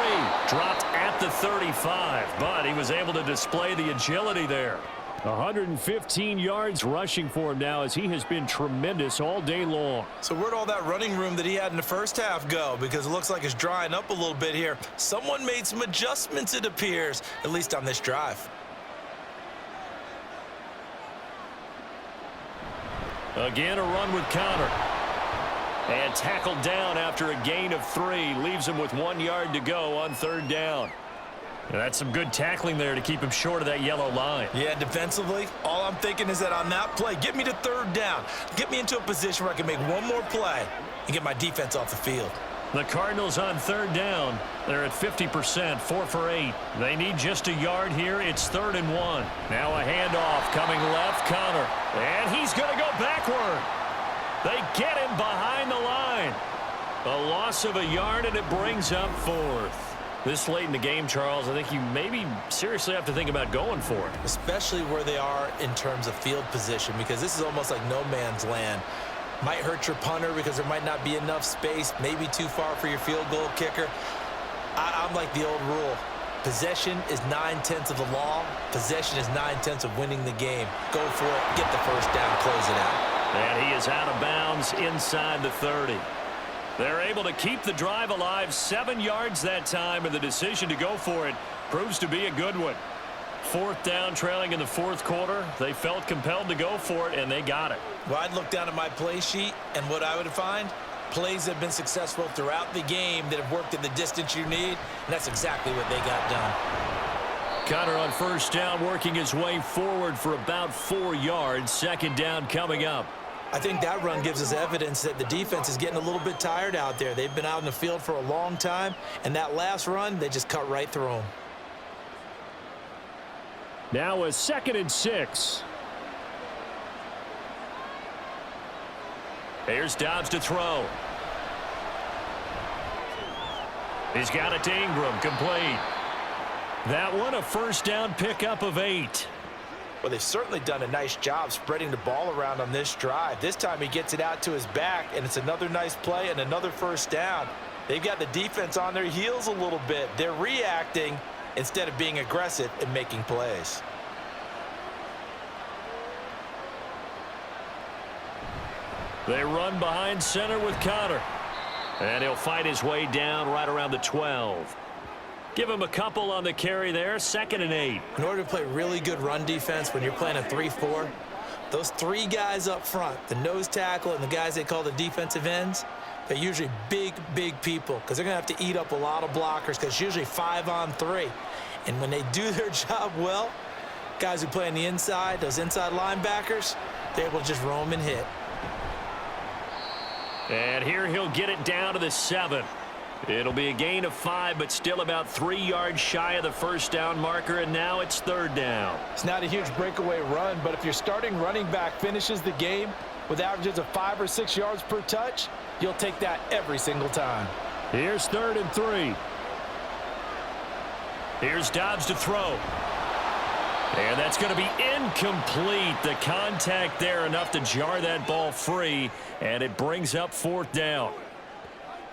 Dropped at the 35, but he was able to display the agility there. 115 yards rushing for him now as he has been tremendous all day long. So where'd all that running room that he had in the first half go? Because it looks like it's drying up a little bit here. Someone made some adjustments, it appears, at least on this drive. Again, a run with Connor. And tackled down after a gain of 3. Leaves him with 1 yard to go on third down. And that's some good tackling there to keep him short of that yellow line. Yeah, defensively, all I'm thinking is that on that play, get me to third down. Get me into a position where I can make one more play and get my defense off the field. The Cardinals on third down. They're at 50%, 4 for 8. They need just a yard here. It's 3rd and 1. Now a handoff coming left, Connor. And he's going to go backward. They get him behind the line. A loss of a yard, and it brings up 4th. This late in the game, Charles, I think you maybe seriously have to think about going for it. Especially where they are in terms of field position, because this is almost like no man's land. Might hurt your punter because there might not be enough space, maybe too far for your field goal kicker. I'm like the old rule. Possession is 9/10 of the law. Possession is 9/10 of winning the game. Go for it, get the first down, close it out. And he is out of bounds inside the 30. They're able to keep the drive alive, 7 yards that time, and the decision to go for it proves to be a good one. 4th down, trailing in the 4th quarter. They felt compelled to go for it, and they got it. Well, I'd look down at my play sheet, and what I would find, plays that have been successful throughout the game that have worked at the distance you need, and that's exactly what they got done. Connor on first down, working his way forward for about 4 yards. 2nd down coming up. I think that run gives us evidence that the defense is getting a little bit tired out there. They've been out in the field for a long time, and that last run, they just cut right through them. Now a 2nd and 6. Here's Dobbs to throw. He's got it to Ingram, complete. That one a first down pickup of 8. Well, they've certainly done a nice job spreading the ball around on this drive. This time he gets it out to his back, and it's another nice play and another first down. They've got the defense on their heels a little bit. They're reacting instead of being aggressive and making plays. They run behind center with Connor. And he'll fight his way down right around the 12. Give him a couple on the carry there. 2nd and 8. In order to play really good run defense when you're playing a 3-4, those 3 guys up front, the nose tackle and the guys they call the defensive ends, they're usually big, big people because they're going to have to eat up a lot of blockers because it's usually 5 on 3. And when they do their job well, guys who play on the inside, those inside linebackers, they're able to just roam and hit. And here he'll get it down to the 7. It'll be a gain of 5, but still about 3 yards shy of the first down marker, and now it's 3rd down. It's not a huge breakaway run, but if your starting running back finishes the game with averages of 5 or 6 yards per touch, you'll take that every single time. Here's 3rd and 3. Here's Dobbs to throw. And that's going to be incomplete. The contact there enough to jar that ball free, and it brings up 4th down.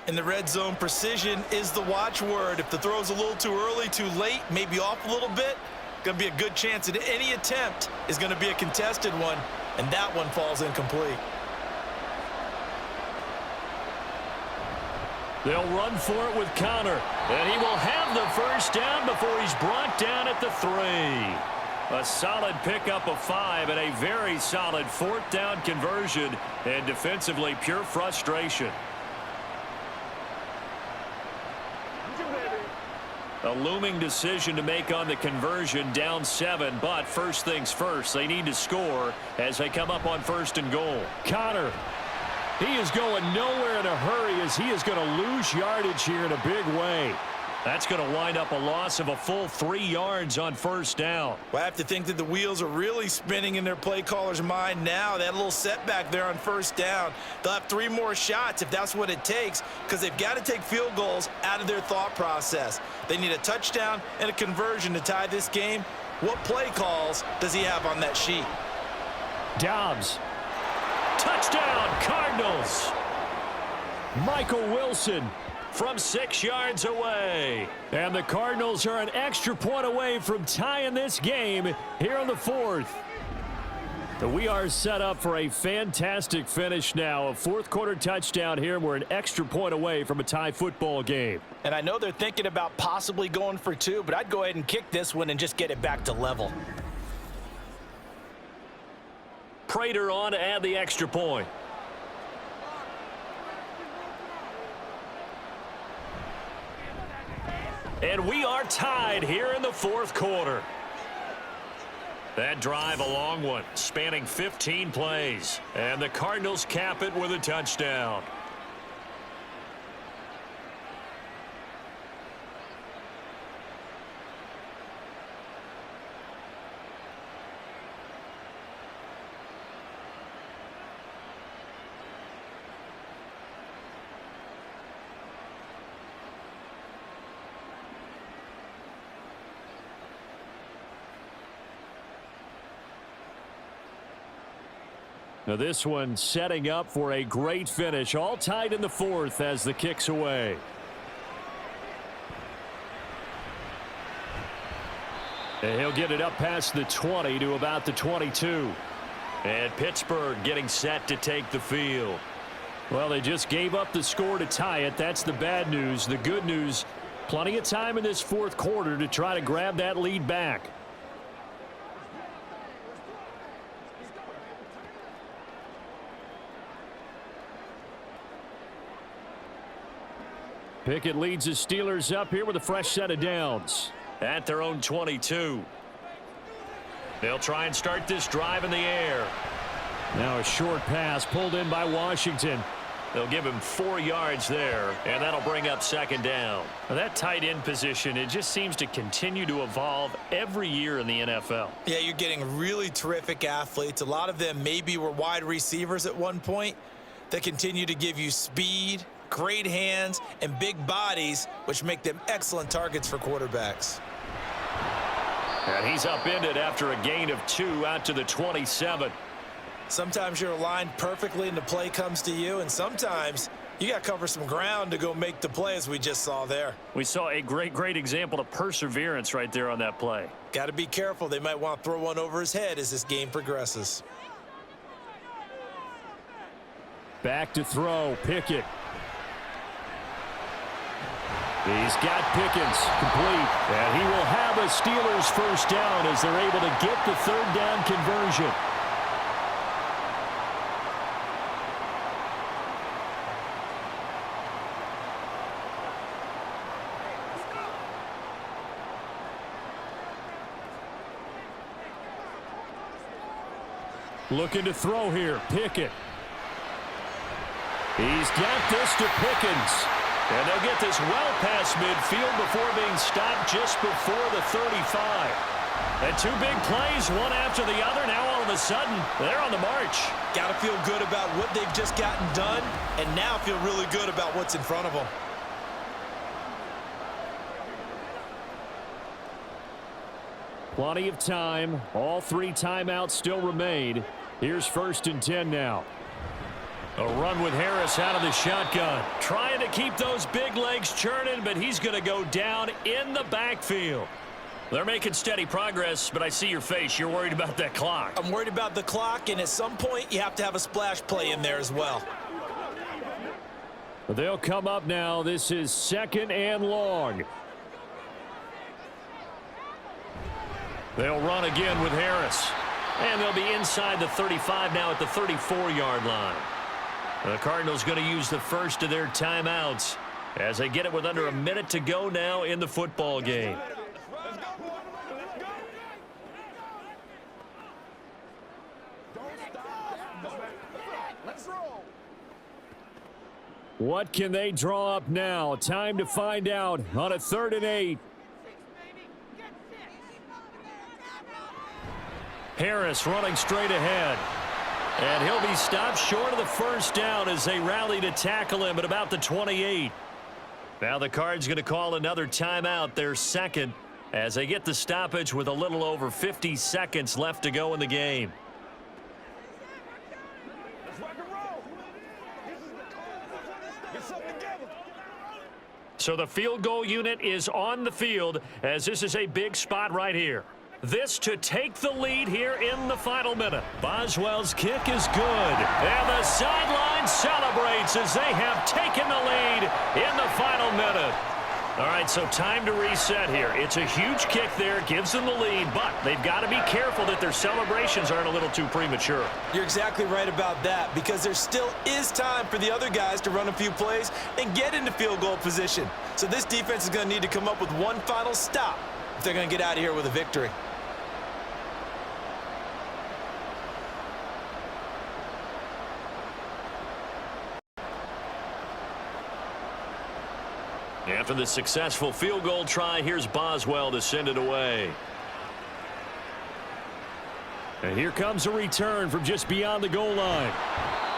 In the red zone, precision is the watchword. If the throw's a little too early, too late, maybe off a little bit, going to be a good chance that any attempt is going to be a contested one, and that one falls incomplete. They'll run for it with Connor, and he will have the first down before he's brought down at the 3. A solid pickup of 5 and a very solid 4th down conversion, and defensively pure frustration. A looming decision to make on the conversion, down 7, but first things first, they need to score as they come up on 1st and goal. Connor, he is going nowhere in a hurry as he is going to lose yardage here in a big way. That's going to wind up a loss of a full 3 yards on 1st down. Well, I have to think that the wheels are really spinning in their play caller's mind now. That little setback there on 1st down. They'll have 3 more shots if that's what it takes, because they've got to take field goals out of their thought process. They need a touchdown and a conversion to tie this game. What play calls does he have on that sheet? Dobbs. Touchdown, Cardinals! Michael Wilson. From 6 yards away. And the Cardinals are an extra point away from tying this game here in the 4th. We are set up for a fantastic finish now. A 4th quarter touchdown here. We're an extra point away from a tie football game. And I know they're thinking about possibly going for 2, but I'd go ahead and kick this one and just get it back to level. Prater on to add the extra point. And we are tied here in the 4th quarter. That drive, a long one, spanning 15 plays. And the Cardinals cap it with a touchdown. Now this one setting up for a great finish. All tied in the 4th as the kick's away. And he'll get it up past the 20 to about the 22. And Pittsburgh getting set to take the field. Well, they just gave up the score to tie it. That's the bad news. The good news, plenty of time in this 4th quarter to try to grab that lead back. Pickett leads the Steelers up here with a fresh set of downs. At their own 22. They'll try and start this drive in the air. Now a short pass pulled in by Washington. They'll give him 4 yards there, and that'll bring up 2nd down. Now that tight end position, it just seems to continue to evolve every year in the NFL. Yeah, you're getting really terrific athletes. A lot of them maybe were wide receivers at one point that continue to give you speed, great hands, and big bodies, which make them excellent targets for quarterbacks. And he's upended after a gain of 2 out to the 27. Sometimes you're aligned perfectly and the play comes to you, and sometimes you got to cover some ground to go make the play, as we just saw there. We saw a great example of perseverance right there on that play. Got to be careful. They might want to throw one over his head as this game progresses. Back to throw, Pickett. He's got Pickens complete, and he will have a Steelers 1st down as they're able to get the 3rd down conversion. Looking to throw here, Pickett. He's got this to Pickens. And they'll get this well past midfield before being stopped just before the 35. And 2 big plays, one after the other. Now all of a sudden, they're on the march. Got to feel good about what they've just gotten done, and now feel really good about what's in front of them. Plenty of time. All 3 timeouts still remain. Here's 1st and 10 now. A run with Harris out of the shotgun. Trying to keep those big legs churning, but he's going to go down in the backfield. They're making steady progress, but I see your face. You're worried about that clock. I'm worried about the clock, and at some point, you have to have a splash play in there as well. They'll come up now. This is 2nd and long. They'll run again with Harris. And they'll be inside the 35 now at the 34-yard line. The Cardinals going to use the first of their timeouts as they get it with under a minute to go now in the football game. What can they draw up now? Time to find out on a 3rd and 8. Harris running straight ahead. And he'll be stopped short of the first down as they rally to tackle him at about the 28. Now the Cards going to call another timeout, their second, as they get the stoppage with a little over 50 seconds left to go in the game. So the field goal unit is on the field as this is a big spot right here. This to take the lead here in the final minute. Boswell's kick is good. And the sideline celebrates as they have taken the lead in the final minute. All right, so time to reset here. It's a huge kick there, gives them the lead, but they've got to be careful that their celebrations aren't a little too premature. You're exactly right about that, because there still is time for the other guys to run a few plays and get into field goal position. So this defense is going to need to come up with one final stop if they're going to get out of here with a victory. After the successful field goal try, here's Boswell to send it away. And here comes a return from just beyond the goal line.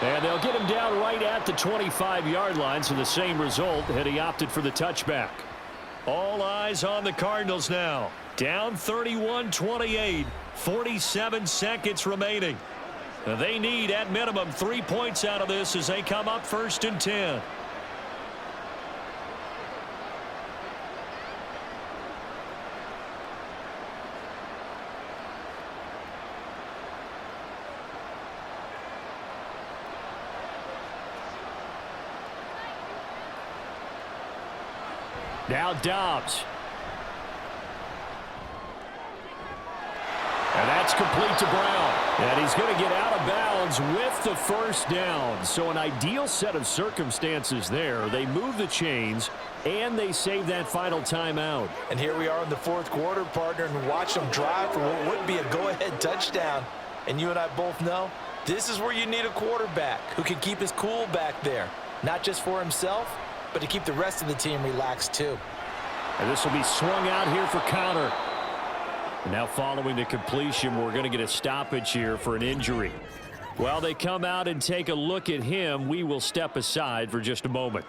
And they'll get him down right at the 25-yard line, so the same result had he opted for the touchback. All eyes on the Cardinals now. Down 31-28, 47 seconds remaining. They need, at minimum, 3 points out of this as they come up 1st and 10. Now Dobbs. And that's complete to Brown. And he's going to get out of bounds with the first down. So an ideal set of circumstances there. They move the chains, and they save that final timeout. And here we are in the 4th quarter, partner, and watch them drive for what would be a go-ahead touchdown. And you and I both know this is where you need a quarterback who can keep his cool back there. Not just for himself, but to keep the rest of the team relaxed too. And this will be swung out here for counter. And now following the completion, we're going to get a stoppage here for an injury. While they come out and take a look at him, we will step aside for just a moment.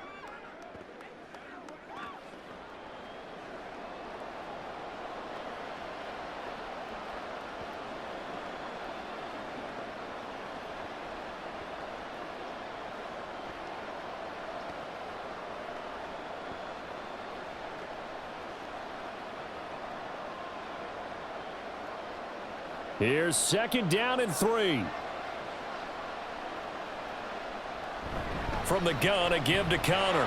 Here's 2nd down and 3. From the gun, a give to counter.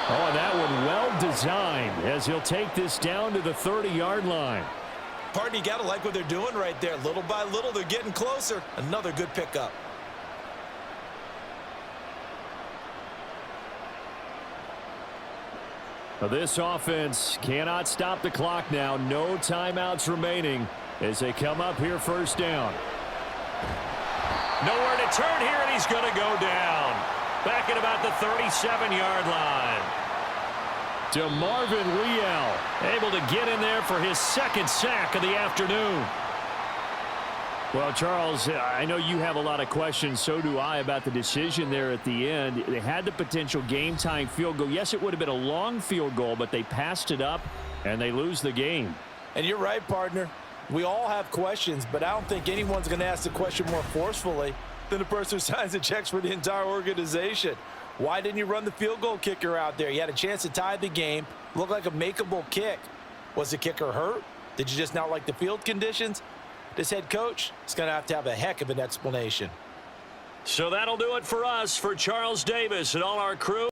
Oh, and that one well designed as he'll take this down to the 30-yard line. Partner, you got to like what they're doing right there. Little by little, they're getting closer. Another good pickup. Now this offense cannot stop the clock now. No timeouts remaining as they come up here 1st down. Nowhere to turn here, and he's going to go down. Back at about the 37-yard line. DeMarvin Leal Able to get in there for his 2nd sack of the afternoon. Well, Charles, I know you have a lot of questions. So do I about the decision there at the end. They had the potential game-time field goal. Yes, it would have been a long field goal, but they passed it up, and they lose the game. And you're right, partner. We all have questions, but I don't think anyone's going to ask the question more forcefully than the person who signs the checks for the entire organization. Why didn't you run the field goal kicker out there? You had a chance to tie the game. Looked like a makeable kick. Was the kicker hurt? Did you just not like the field conditions? This head coach is going to have a heck of an explanation. So that'll do it for us. For Charles Davis and all our crew.